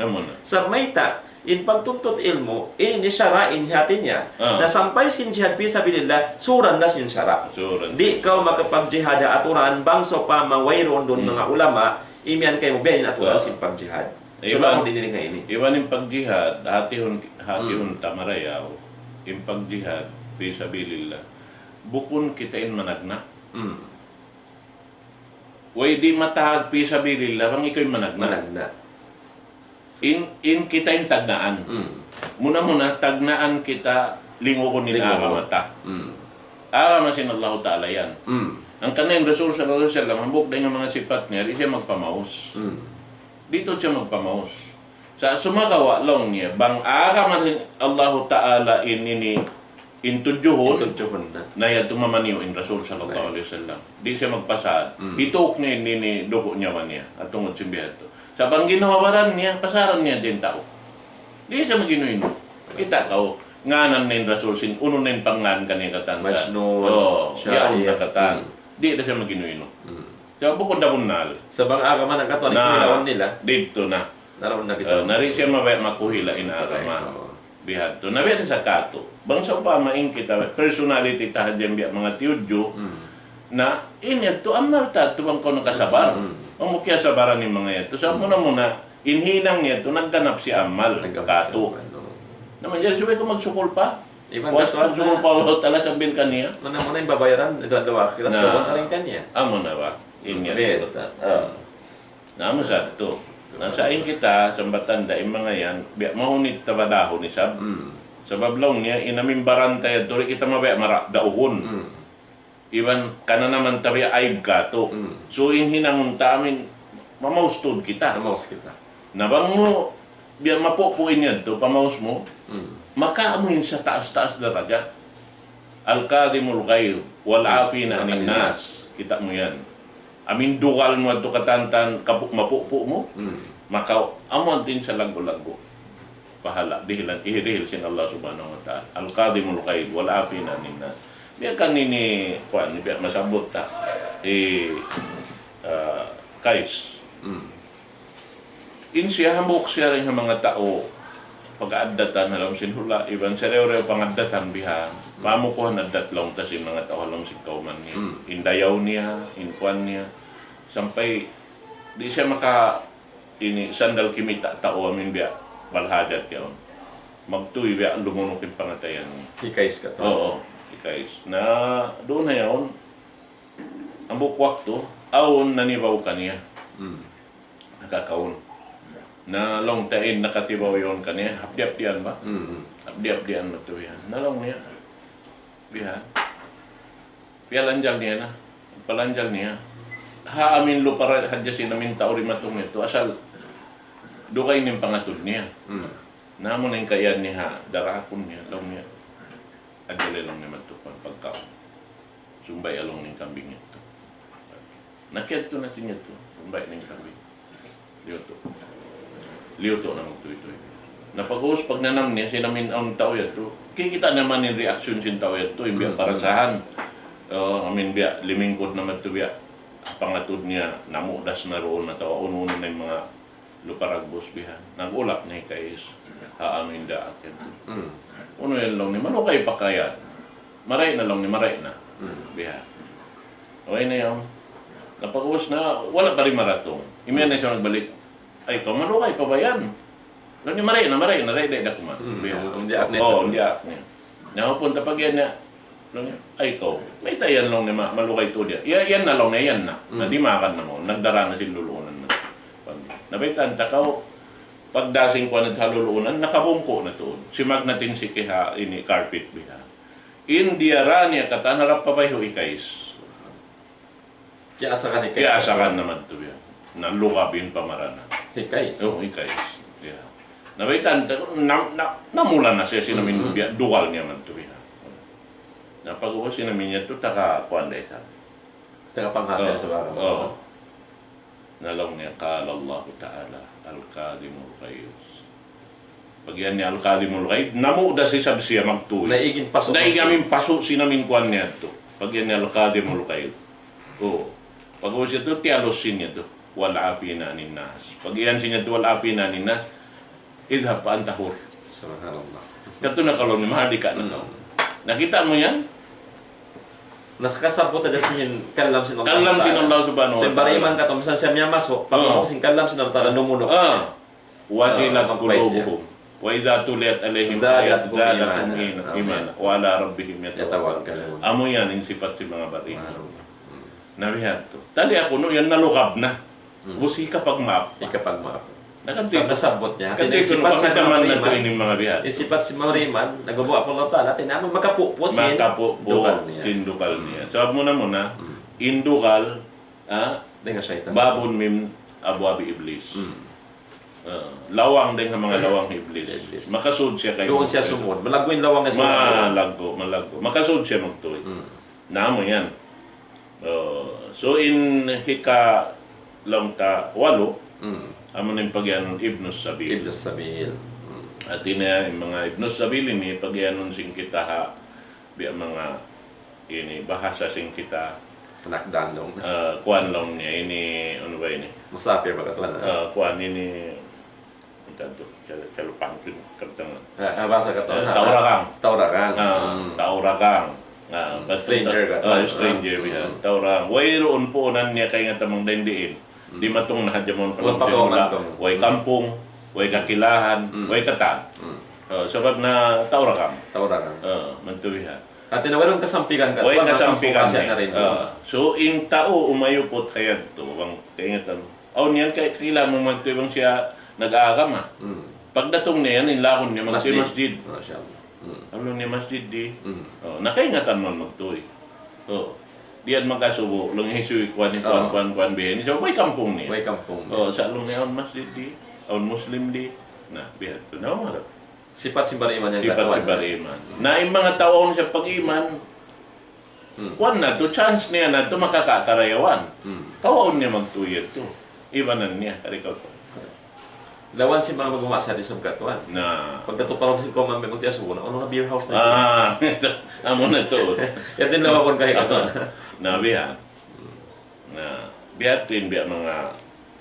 sa mayta in pagtuntut ilmo in isyarain hatin niya na sampay sin jihad fisabilillah suran na sin syara di kau makapag-jihad aturan bangso pa mawayron doon mga ulama imian kay mo benin aturan sin pag-jihad so lang din nga ini iwan yung pag-jihad hatihon tamarayaw yung pag-jihad fisabilillah bukon kitain managna way di matahag fisabilillah bang ikaw yung managna in kita yung tagnaan. Muna tagnaan kita lingo ko nila aramata. Aramasin Allah Ta'ala yan. Ang kanayang Rasul sallallahu alaihi wasallam, hambok na yung mga sipat niya, di siya magpamaus. Dito siya magpamaus. Sa sumagawa lang niya, bang aramasin Allah Ta'ala intudyuhon na yan tumamaniyo in Rasul sallallahu alaihi wasallam. Di siya magpasad. Itok niya ini dugo niya man niya at tungod simbihan to. Sa bang ginawaran niya, pasaran niya din tao. Di siya maginuin. Kita tao. Nganan na yung Rasul sin, uno na yung pangan kaniya katanta. Majnun. Yaon na katang. Di na siya maginuin. So, bukod na punal. sa bang agaman ang katuan ipinawan nila Dito na. naroon na kita Nari siya makuhila in agama. Bihat to. Nabi sa kato. Bang sa pa maing kita, personality tahadyan biya mga tiyudyo, na inyat to amal ta tubang ko nakasabar. Ang mukya sabaran ni mga ito. So muna inhinang niya to nagganap si amal kato. Naman diyan subay ko magsukol pa. Was magsukol pa tala sambil kaniya. Mana yung babayaran ito ang dawa kita kawon taring kanya. Amo na ba? Inyat. Namo sa to. Nasain kita sa batanda yung mga yan, mahunit tabadaho ni Sab. Sa bablong niya, inaming barantay, dori kita mabaya dauhon. Iban kana naman tabi aib kato. So inhinangon ta amin mamaustod kita. Namaus kita. Nabang mo biya mapupuin yan to pamaus mo. Makaamuin sa taas-taas darajat. Al-kadimul ghaib wal afina anin nas. Kita mo yan. Amin dugal mo ato katantan kapuk mapupu mo. Makaw amon din sa lago-lago. Pahala dihilan ihiril sin Allah subhanahu wa ta'ala. Al-kadimul ghaib wal afina anin nas. Biya kanini kuan biya masabot ta kais. In siya hambok siya rin ang mga tao pag-addatan halam sinhula iban sereo pangaddatan biha pamukuhan addat lang ta sin mga tao halam si kauman niya indayaw niya in kuan niya sampay di siya maka ini sandal kimita tao amin biya balhajat yaon magtuy biya lumunok yung pangatayan niya Hikais ka to. oo guys, na doon na yun, ang bukwak to, awon nanibaw kaniya. Nakakaon. Na long tain nakatibaw yun kaniya. Hapdiap diyan ba? Hapdiap diyan mo to yan. Nalong niya. Bihan. Pialanjal niya na. Palanjal niya. Ha amin lupara hadyasin namin tao rin matong ito. Asal, dukay ning pangatod niya. Namo na yung kayan niya. Darakon niya. Long niya. Adali lang naman ito pagkaon. Sumbay along ng kambing ito. Nakiat to na siya ito. Sumbay ng kambing. Liyoto na magto-ito. Napag-uus pag nanam niya, sinamin ang tao ito. Kikita naman yung reaksyon sin tao ito. Yung biya parasahan. Amin biya, limingkod naman ito biya. Pangatod niya, namudas na roon na tao. Ununan na yung mga luparagbos bihan. Nag-ulap na yung kais. Haamin da akin. Uno yan lang ni manukay pakayan. Maray na lang ni maray na. Biha. Okay na yun. Napag-uwas na, wala pa rin maratong. Imiyan na siya nagbalik. ay ikaw malukay pa ba yan? Ni maray na kuman. Diak na Oo, ito. diak niya. Napunta pag yan niya, ay ikaw, may tayan lang ni malukay to diya. Yan na lang na yan na. Nadimakan na mo, nagdara na silulunan na. Nabitan, takaw, pagdasing ko na halulunan, nakabungko na to. Si magnatin si kiha, ini carpet biha. India rania kata harap pabayho ikais. Kiasa ka ni Kaya asakan naman to biha. Nalukabin pamarana. Hikay. Oo, ikais. Yeah. Nabitan, namula na siya sinamin biya, dual niya man to biha. Napag-uwa sinamin niya to, taka kuwan na isa. Taga panghapin sa barang. Oo. Nalong niya, kala Allah Ta'ala, Al-Kadimul Qayyus. Pag yan niya Al-Kadimul Qayyus, namuda si sab siya magtuloy. Naigin paso. Naigamin paso sinamin kuwan niya to. Pag yan niya Al-Kadimul Qayyus. Oo. Pag-uwa siya to, tialosin niya to. Wala api na ninas. Pag yan siya to, wala api na ninas, idhab pa ang tahor. Subhanallah. Kato na kalong ni mahali ka na kao. Nakita mo yan? Naskasabot na sin kalam sin Allah. Kalam sin Allah subhanahu wa So ta'ala. bariman ka to misan siya miya masok, pag sin kalam sin Allah ta'ala numunok. Wajilat magpais qulubuhum. Wa idza tuliyat alaihim ayat zadatum iman wa ala rabbihim yatawakkalun. Amo yan in sifat si mga bariman. Nabihat to. Tali ako no yan nalukab na. Busi kapag map. Ikapag maap. Nakadito. Nasabot niya. Kadito no pakitaman na to ining mga bihat. Isipat si Mariman, nagawa po Allah ta'ala, tinamang makapupos sin Makapo sindukal niya. So muna indukal dengan syaitan. babon mim abwabi iblis. Lawang din ang mga lawang iblis. Makasud siya kayo. Doon siya sumod. Malagwin lawang na sumod. Malaggo. Makasud siya magtuloy. Namo yan. So in hika lang ta 8, amo ning pagyanon Ibnus Sabil. Iblis Sabil. At ina yung mga Ibnus Sabil ini pagyanon sing kita ha biya mga ini bahasa sing kita Nakdan dong. kuan lang niya ini ano ba ini? Musafir ba katuan? Kuan ini tanto kalupang katang Basa katuan. Taurakang. Taurakang. Basta Stranger ka. Stranger biya. Taurakang. Wayroon po nan niya kay nga tamang daindiin. Di matong nahadjamon pa way kampung, way kakilahan, way katan. Sebab na Taurakang. Mantuwihan. At nawarong kasampigan ka. Way kasampikan na rin. So in tao umayupot kayad to bang kaingatan. Aw niyan kay kailangan mo magtuwang siya nag-aagam ha. Pagdatong na yan, inlakon niya masjid. Ano niya masjid di? Nakaingatan mo magtuwi. Diyan magkasubo, lang hisuy kuan bihin. So way kampung ni. Way kampung. Sa along niya masjid di, on Muslim di. Na bihat to na mo. Sifat si Bariman yang Sifat si Bariman. Na yung mga taon siya pag-iman, kuan na to, chance niya na to makakakarayawan. Taon niya magtuyad to. Iwanan niya, karikaw to. Lawan si mga maguma sa atin sa katuan. Na. Pagkato parang si Koman may magtiya subo na, ano na beer house na ito. Amo na to. Yan din lawakon kahit katuan. Na bihat. Na bihat din biya mga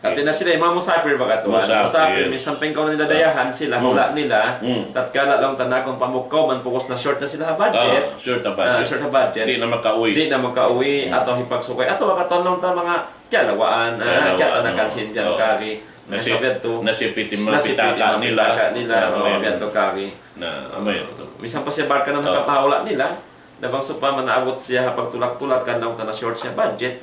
At na sila, yung mga musafir ba katuan? Musafir, minsan pengkaw na nila dayahan sila, hula nila, tatkala lang tanakong pamukaw, man pukos na short na sila budget. Short na budget. Short na budget. Di na makauwi. Di na makauwi, ato hipagsukay. Ato, katon lang ta mga kyalawaan, kyatanakan sindihan kari. Nasipitin mga pitaka nila. Biyanto kari. Na, amay ito. Minsan pa siya barka na nakapahula nila, nabang supa manaabot siya hapag tulak-tulak kan lang ta na short siya budget.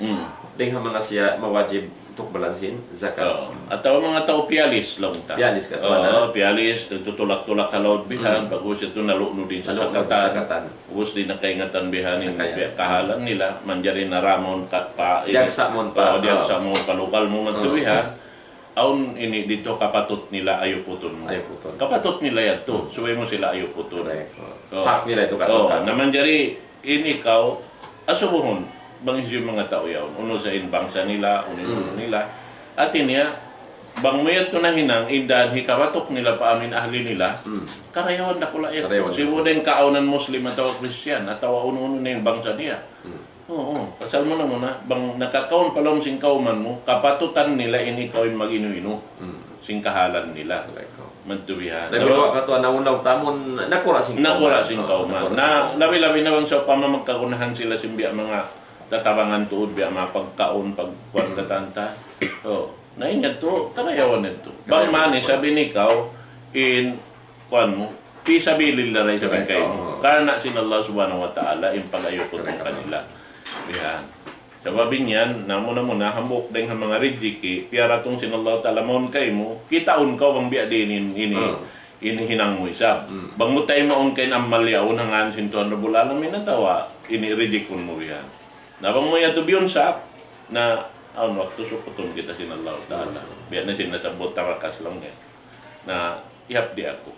Ding mga siya mawajib tuk balansin zakat. Ataw mga tao pialis lang ta. Pialis ka to. Pialis tutulak-tulak kalawd bihan pag usya to naluno din sa sakatan. Ubos din nakaingatan bihan ning kahalan nila manjari na ramon kat pa. Diagsa mon pa. Diagsa mo palukal mo matuwihan. Aun ini dito kapatot nila ayuputon mo. Ayuputon. Kapatot nila yan to. Suway mo sila ayuputon. Hak nila ito katukan. Naman jari ini ikaw asubuhon bangis yung mga tao yaon. Uno sa inbangsa nila, uno nila. At niya, bang mayat to na hinang, indan, hikawatok nila pa amin ahli nila, karayawan na pula ito. Sibo din kaunan Muslim at tawa Christian, at tawa uno na yung bangsa niya. Oo, pasal mo na muna, bang nakakaon pa lang sing kauman mo, kapatutan nila ini kawin mag-inu-inu. Sing kahalan nila. Magtubihan. Nabiwa ka to, naunaw tamon, nakura sing kauman. Na, labi-labi naman sa pamamagkakunahan sila simbiya mga tatabangan tuod biya mapagkaon pagkuan katanta. Naingat to, karayawan nito. Bang mani, sabi ni ikaw, in, kuan mo, pisabilillah rin sabi kayo mo. Karena sinallah subhanahu wa ta'ala, in pag-ayo po ng kanila. Yan. Sababi niyan, namo na muna, hambok din ang mga rijiki, piyara tong sinallah ta'ala maun kayo mo, kitaon ka bang biya din ini hinang mo isab. Bang mo tayo maun kayo ng malyaon hangan sintuhan na bulalang minatawa, ini rijikon mo yan. Nabang mo yan to biyon sa na waktu sukuton kita sinallah ta'ala. Biya na sinasabot tarakas lang yan. Na ihap di ako.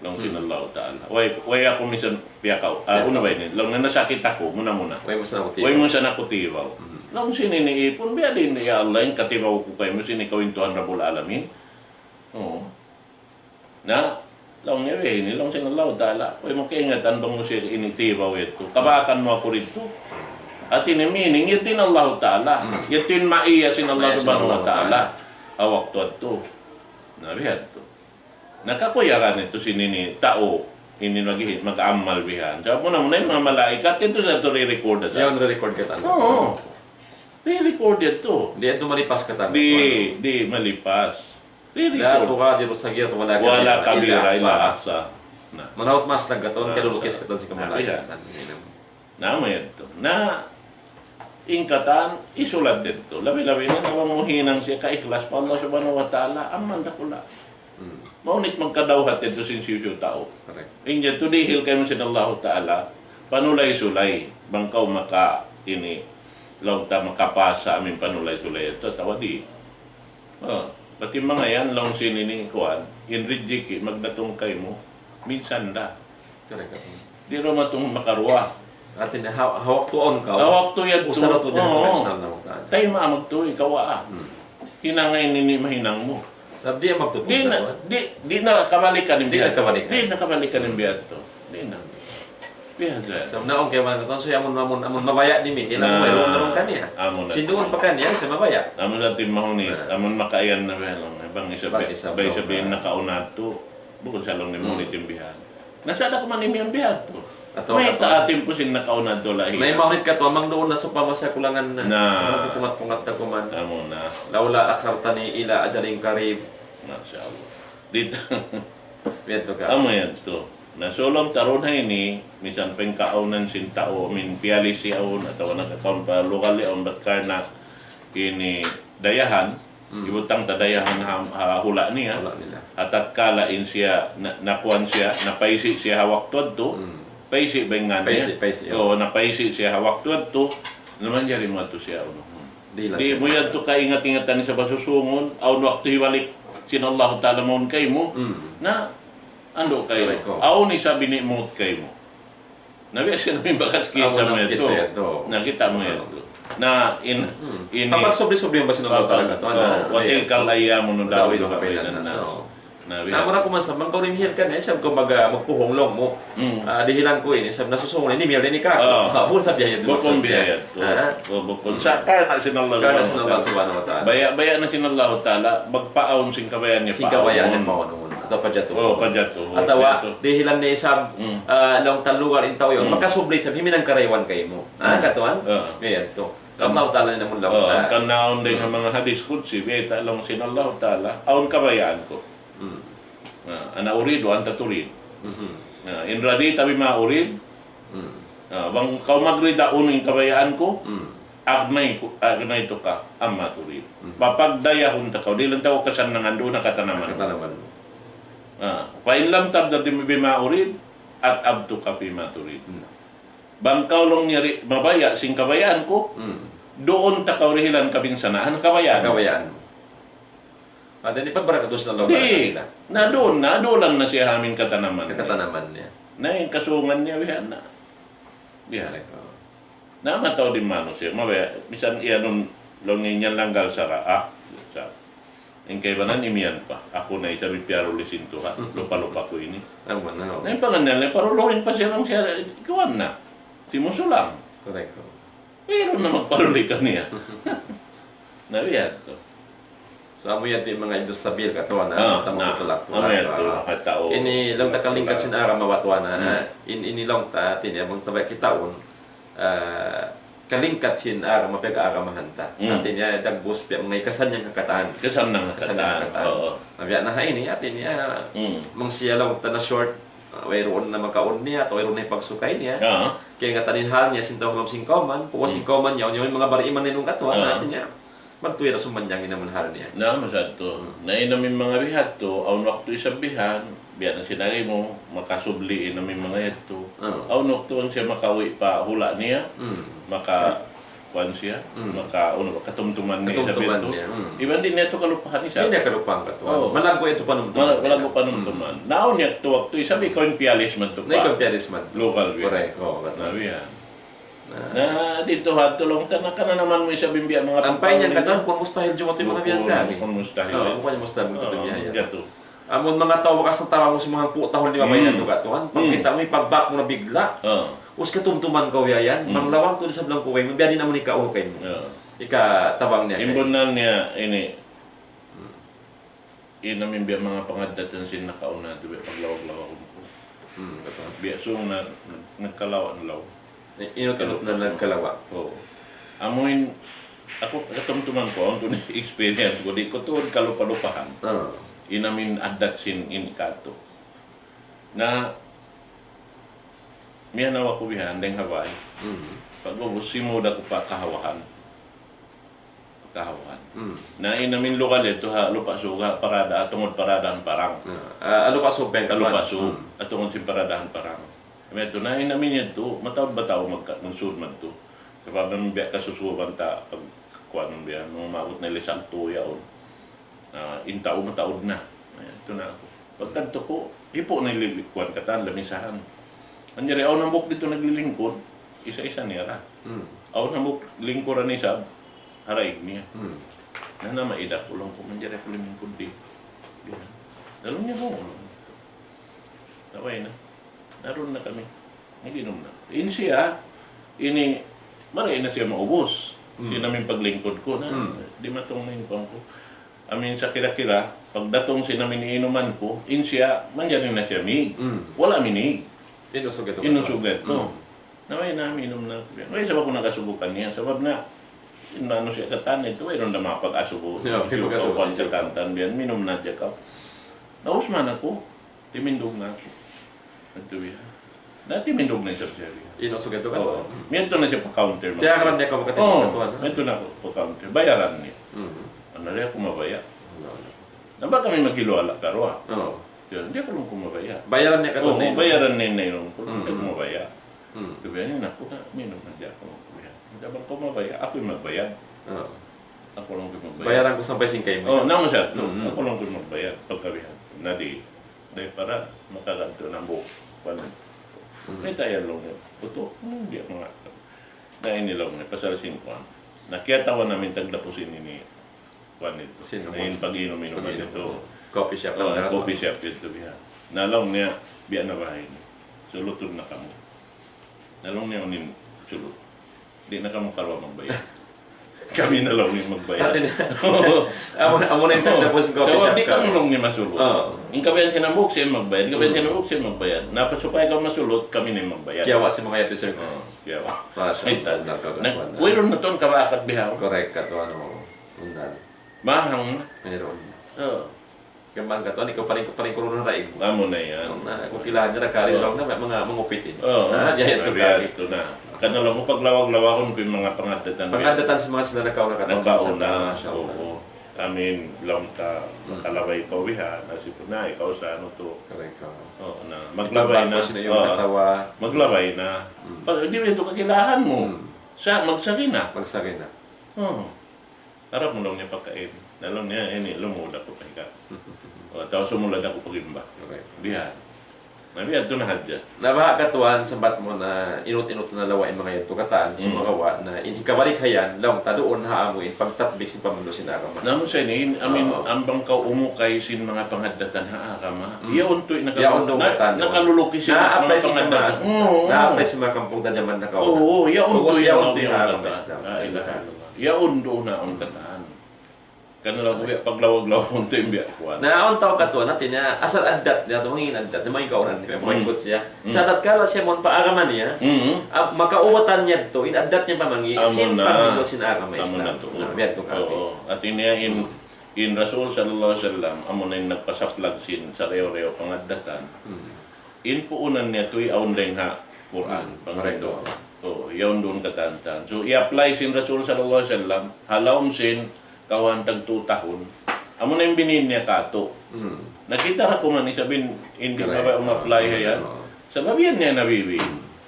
Lang sinallah ta'ala. Way ako minsan piyakaw. Una ba yun? Lang na nasakit ako, muna. Way mo sa nakutibaw. Way mo sa nakutibaw. Lang sininiipon, biya din, ya Allah, yung katibaw ko kayo mo, sinikawin tuhan Rabbul Alamin. Oo. Na, lang niya rin, lang sinallah ta'ala. Way mo kaingatan bang mo siya initibaw ito. Kabakan mo ako rito. At ini meaning, yatin Allah ta'ala. Yatin maiya sinallah subhanahu wa ta'ala. Awak to. Nabihat to. Nakakuyakan ito sinini tao ini mag-amal bihan. Sabi mo na yung mga malaikat ito sa ito re-record sa. Yan re-record ka tanong. Oo. Re-record ito. Di ito malipas ka tanong. Di malipas. Dahil Re-record. ito ka, di mo sagir, wala Kabira ila asa. Manawat mas lang katon, kalulukis katon si kamalaikat. Nama ito. Na ingkatan, isulat dito. Labi-labi na nawang muhinang siya ka-ikhlas pa Allah subhanahu wa ta'ala. Aman na kula. Maunit magkadawhat ito sinsisyo tao. Inya to dihil kayo sinallahu ta'ala, panulay-sulay, bangkaw maka ini, law ta makapasa amin panulay-sulay ito, tawadi. Pati mga yan, law sinini kuan, inrijiki, magdatong kayo mo, minsan da. Di ro matong makarwa. Atin hawak tuon ka. Hawak to yan to. Usa na to dyan. Tayo maamag to, ikaw hinangay nini mahinang mo. Sabi dia magtutulog. Di na kabalikan ng biyato. Di na kabalikan. Di na. Biyato. Sabi na kaya man ito, so amon mabaya ni mi. Ilang mayroon na ron kaniya. Sindoon pa kaniya, sa mabaya. Amon sa timahuni, amon makaayan na belong. Ibang sabihin nakauna to, bukod sa long ni mo ni timbihan. Nasada ko man ni ang biyato. May taatim po sin nakauna to lahi. May maunit ka to, amang doon na sa pamasya kulangan na. Kumat-pungat na kuman. Amon na. Laula aksartani ila ajaring karib. Masya Allah. Dito. Biyento ka. Amo yan to. Nasulong taron na ini, misan pengkaunan sin tao, piali siyaon, atau nakakaon pa lokal yaon, ba't karna ini dayahan, ibutang tadayahan hula niya, at kala in siya, nakuan siya, napaisi siya hawak to, paisi bengan niya. Oo, napaisi siya hawak to, naman jari mo to siya. Di mo yan to kaingat-ingatan sa basusungon, aun waktu hiwalik, sinallahu ta'ala maun kay mo, na ando kayo. Aun isabi ni mo kay mo. Nabi siya namin bakas kisa mo ito. Nakita mo ito. Na in kapag sobri-sobri yung ba sinallahu ta'ala? Watil kalaya mo nung dawid ng kapilan na. Namun ako man sa mga kaurimihil ka na, siyam kumbaga magpuhonglong mo. Dihilang ko ini, siyam nasusungon, ini miyal din ka. Puro sa biyayad. Bukong biyayad. Bukong sa karna sinallahu ta'ala. Baya na sinallahu ta'ala, magpaaon sing kabayan niya paon. Sing kabayan niya paon. Atau pajato. Pajato. Atawa, dihilang na isab, long talugar intaw yun, magkasubli sa himinang karaywan kayo mo. Katuan? Ngayon to. Allah ta'ala na mong lawan. Kanaon din ang mga hadis kutsi, biyayta lang sinallahu ta'ala, aon kabayaan ko. Ana uridu anta turid. In radita bima urid. Bang kau magrida uning kabayaan ko. Agnay to ka amma turid. Papagdayahon ta kau dilan taw kasan nang ando na katanaman. Fa in lam tabda bima urid at abtu ka bima turid. Bang kau long nyari mabaya sing kabayaan ko. Doon ta kau rihilan kabing sanahan kabayaan. At hindi pagbaratos na lang. Di. Nadolan na siya amin katanaman. Katanaman niya. Na yung kasungan niya, bihan na. Bihan. Namataw din mano siya. Mabaya, misan iyanon longin niya langgal sa ka. Yung kaibanan imiyan pa. Ako na isa bipyaro lisinto ha. Lupa-lupa ko ini. Na yung panganan niya, parulohin pa siya lang siya. Ikawan na. Si Musulang. Correct. Pero na magparuli ka niya. Nabihan to. So amo yan yung mga industabil katuan na tamo tulak tao. Ini lang takalingkat sin ara mawatuan na ini lang ta tini among tabay kitaon kalingkat sin agama pag-agama mahanta. Atin niya dagbos piya mga ikasan niyang kakatahan. Kasam ng kataan. Oo. Mabya na haini atin niya mang siya lang na short wayroon na makaon niya at wayroon na pagsukay niya. Kaya nga taninhal niya sintaw ng singkauman, pukos singkauman niya yung mga bariman nilong katwa natin niya. Magtuwira sumanyang inamanhal niya. Na masad to. Na inamin mga bihat to, aun waktu isabihan, biya na sinari mo, makasubli inamin mga yato. Aun waktu ang siya makawi pa hula niya, kuan siya, katumtuman niya sa bento. Iban din niya ito kalupahan isa. Hindi niya kalupahan katwa. Malago ito panumtuman. Malago panumtuman. Naon niya ito waktu isabi ko yung pialis man to pa. Na ikaw pialis man. Local biya. Correct. Nabiyan. Na dito ha, tulong ka na naman mo isabing biya mga Ampay niyan katwa, kung mustahil dyan ito yung mga biyan kami. Kung mustahil. Oo, kung mustahil mo ito biya. Gato. Amon mga tao wakas na tawa mo sa mga putahon di ba bayan to katuan. Pagkita mo ipagbak mo na bigla. Us katumtuman ko yan. Manglawang to sa blang kuway, mabiya din naman ikaukay mo. Ika tabang niya. Imbunan niya ini inamin biya mga pangadatan sin nakauna dibe paglawag-lawag ko. Biya so na nagkalawa law. Inot-inot na nagkalawa. Oo. Amoin ako katumtuman ko ang experience ko di ko tuod kalupa-lupahan. Inamin adat sin inikato. Na miya nawa ko bihan deng Hawaii. Pag simo da ko pa kahawahan. Na inamin lokal ito ha lupa suga parada atungod paradahan parang. Lupa suben ka. Lupa su atungod si paradahan parang. Meto na inamin ito matawd bataw magsud man to. Sabab nang biya kasusuban ta pag kuan biya nung maabot na lisang tuya on. Intao mataod na. Ito na ako. Pagkanto ko hipo na lilikuan katan lamisahan. Anyari aw nambok dito naglilingkod, isa-isa niya ra. Aw nambok lingkuran ni sab haraig niya. Na maidak ko lang ko manjari ko lingkod di. Dalon niya ko. Taway na. Naroon na kami. Naginom na. Siya, maray na siya maubos. Siya namin paglingkod ko na di matong lingkod ko. Amin sa kira-kira, pagdatong si namin iinuman ko, siya, manjari na siya mig. Wala minig. Inusugat to. Naway namin inom na. Naway sabab ko nakasubukan niya. Sabab na, inano siya katan ito, mayroon na mapag-asubo. Subukan sa tantan biyan, minom na dyan ka. Nausman ako, timindog na ako. Nagtuwi ha. Timindog na siya siya. Inusugat to ka? Miyento na siya pa-counter. Kaya karan niya ka magkatimog katuan? Miyento na ako pa-counter. Bayaran niya. Ano rin ako mabaya? Na ba kami magkiluala karo ha? Hindi ako lang kumabaya. Bayaran niya ka to? Oo, bayaran niya na yun. Hindi ako kumabaya. Sabihan niya, naku na, minom na di ako kumabaya. Hindi ako kumabaya, ako yung magbayad. Ako lang yung magbayad. Bayaran ko sampay singkay mo. Oo, naman siya ito. Ako lang yung magbayad. Pagkabihan. Na di, dahil para makaganto ng buhok. May tayo lang yun. Puto, hindi ako nga. Nainilaw niya, pasalasin ko. Nakiyatawan namin taglapusin ni Juan ito. Ngayon pag-inom-inuman ito. Coffee shop. Coffee shop ito biya. Nalong niya, biya na bahay niya. Sulutod na kamo. Nalong niya unin sulot. Di na kamo karwa magbayad. Kami na lang yung magbayad. Amo na yung tagdapos coffee shop. So, di kamo lang niya masulot. Yung kabayan sinambok siya magbayad. Yung kabayan sinambok siya magbayad. Napasupay ka masulot, kami na yung magbayad. Kiyawa si mga yato sir. Kiyawa. Ay, Pwede na ito, kawakat bihaw. Correct ka to, ano mo. Undan. Mahang. Meron. Oo. Gambang ka to, ikaw pa rin kuro ng raig mo. Amo na yan. Kung kailangan niya, nagkarin lang na mga mangupitin. Oo. Yan ito kari. Ito na. Kanala mo paglawag-lawakon ko yung mga pangadatan. Pangadatan sa mga sila nakauna ka. Nakauna. Oo. Amin, lang ta makalabay ko wiha. Nasip na, ikaw sa ano to. Correct ka. Oo na. Maglabay na. Maglabay na. Hindi mo ito kakilahan mo. Magsaki na. Magsaki na. Oo. Harap mo lang niya pagkain. Nalong niya, lumulad ko pa ika. Tapos sumulad ako pag-imba. Bihan. Nabihan ito na hadya. Nabaha katuan sa bat mo na inut-inut na lawain mga ito kataan sa mga wa na ikabalik hayan, lawang tadoon haamuin pagtatbik si pamulo sinarama. Namun sa ini, ambang ka umukay sin mga pangadatan haarama. Iyaon to'y nakaluluki sin mga pangadatan. Na-apply si mga kampong dadyaman na kauna. Oo, iyaon to'y haaramas. Iyaon doon na ang kataan. Kanila ko paglawag-lawag mo ito yung biya kuwan. Naon tao katuan natin niya, asal adat niya, tumingin adat, na may kauran, mga ikot siya. Sa tatkala siya mo, paagaman niya, makauwatan niya to, inadat niya pamangi, sin pamilyo sinagama Islam. Biyan to kami. At iniya in Rasul sallallahu alaihi wasallam, amo na yung nagpasaplag sin sa reyo-reyo pangadatan. In puunan niya to'y aundeng ha Quran. Pangredo. Yaon doon katantan. So, i-apply sin Rasul sallallahu alaihi wasallam, halawm sin, kawan tag 2 tahon. Amo na yung binin niya kato. Nakita ra ko man isabin hindi pa ba umapply yan. Sa babiyan niya nabibi.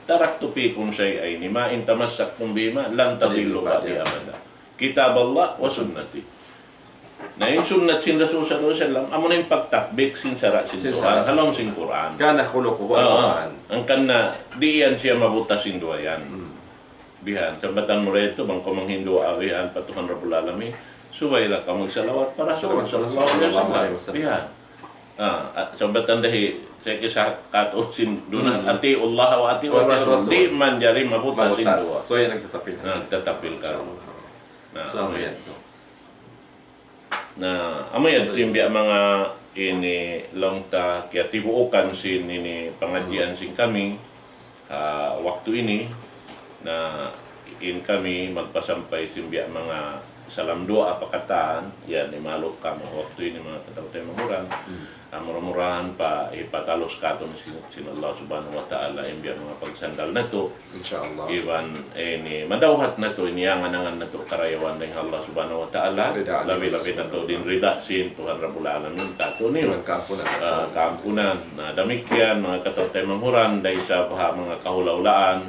Tarak tupi kung siya ay ni main tamassak kung bima lan tadillu ba'di abada. Kitab Allah wa sunnati. Na yung sunnat sin Rasul sallallahu alaihi wasallam amo na yung pagtakbik sin sara sin Quran. Halom sin Quran. Kana khuluquhu al-Quran. Ang kanna di yan siya mabutas sin duayan. Bihan sa batan mo reto bang kumang Hindu awihan patuhan Rabbul Alamin. Subayla ka magsalawat para sa sallallahu alaihi wasallam. Bihan. Sa batan dahi saya kisah kato sin dunan ati Allah wa ati Rasul. Di man jari mabutas sin dua. So yan nagtatapil. Nagtatapil ka. So ano yan? Na amoy yung mga ini long ta kaya tibuukan sin ini pengajian sin kami waktu ini na in kami magpasampay sin biya mga salam doa pakataan yan imalok kamo waktu ini mga katawtay mamuran mura-murahan pa ipatalos katon sin Allah subhanahu wa ta'ala yung biya mga pagsandal na to insyaallah iwan ini madawhat na to iniyangan na to karayawan ng Allah subhanahu wa ta'ala labi-labi na to din rida sin Tuhan Rabbul Alamin kato ni kaampunan na damikyan mga katawtay mamuran dahil sa mga kahulaulaan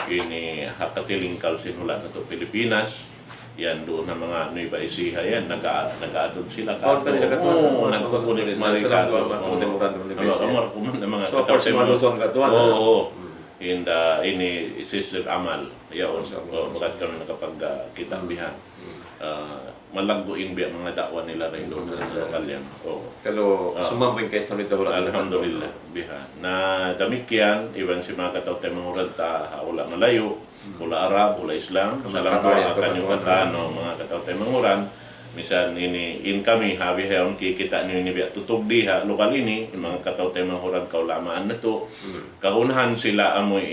ini hakatilingkal sin hula na to Pilipinas yan doon na mga Nueva Ecija yan nag-aadod sila ka nagpupulit marika amar kuman na mga katawtay ini Sister Amal yaon bukas kami nakapagkita bihan malagbuin biya mga dakwa nila rin doon na lokal yan kalau sumambing kayo sa nito alhamdulillah bihan na damikyan iban si mga katawtay mga ta wala malayo wala Arab, wala Islam salam doa akan yung katano mga katawtay manguran misan ini in kami habi hayon kikita ni biya tutog diha lokal ini mga katawtay manguran kaulamaan na to kahunahan sila amoy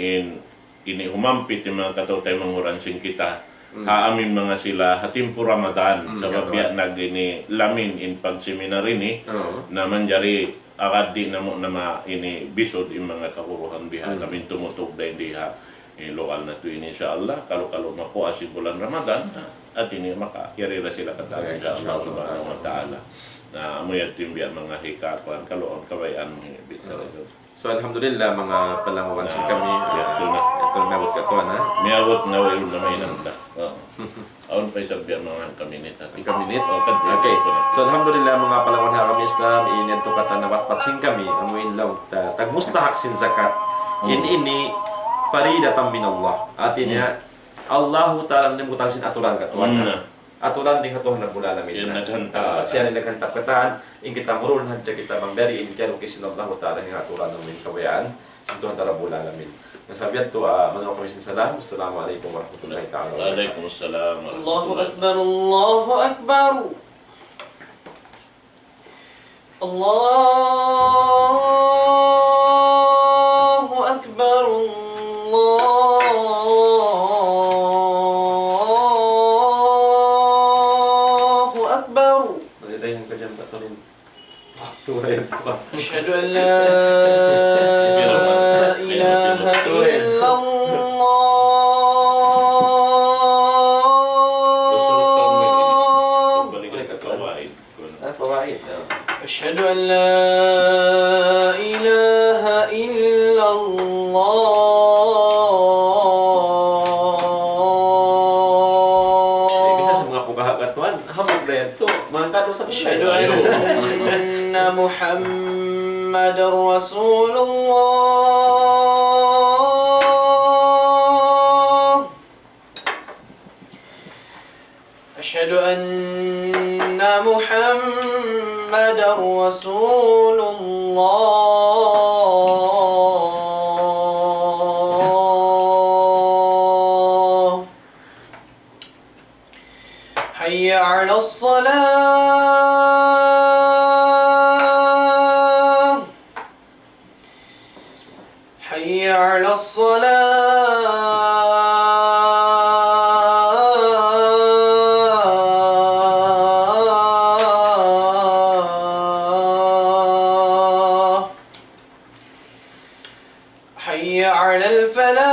ini humampit yung mga katawtay manguran sing kita haamin mga sila hatimpo Ramadan sa biya nagini lamin in pagseminar ini na manjari akadi na mo na ini bisod in mga kahuruhan biha lamin tumutog dahil diha lokal na ito ini insyaAllah kalau mapuas yung bulan Ramadan at ini makakirira sila katagan sa Allah subhanahu wa ta'ala na amoy at yung biyan mga hikakuan kalau ang kabayan so alhamdulillah mga palanguan sin kami ito na mabot katuan ha miyawot na wayo na may nanda aon pa isang biyan mga kaminit okay so alhamdulillah mga palanguan ha kami Islam init to katanawat patsin kami amoy law tagmustahak sin zakat ini faridatan min Allah. Artinya Allah Ta'ala nimutang sin aturan katuan. Aturan din katuhan Rabbul Alamin. Siya rin naghantap kataan. In kita murul hadja kita bangdari. In kaya lukisin Allah Ta'ala yung aturan ng min kawayaan. Sintuhan ta Rabbul Alamin. Nasabihan to, mga kamisin salam. Assalamualaikum warahmatullahi ta'ala. Waalaikumsalam. Allahu Akbar, Allahu Akbar. Allahu Akbar. أشهد أن لا إله إلا الله أشهد أن لا إله إلا الله أشهد أن محمد رسول الله أشهد أن محمد رسول الله حي على الصلاة حي على الصلاة حي على الفلاح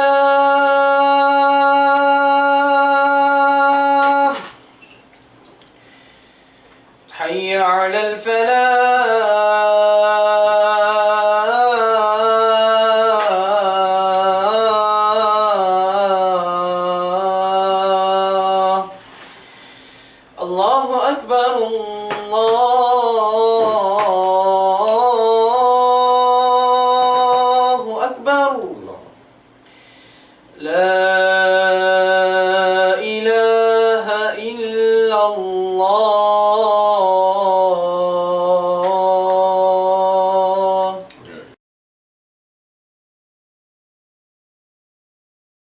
حي على الفلاح الله أكبر الله أكبر لا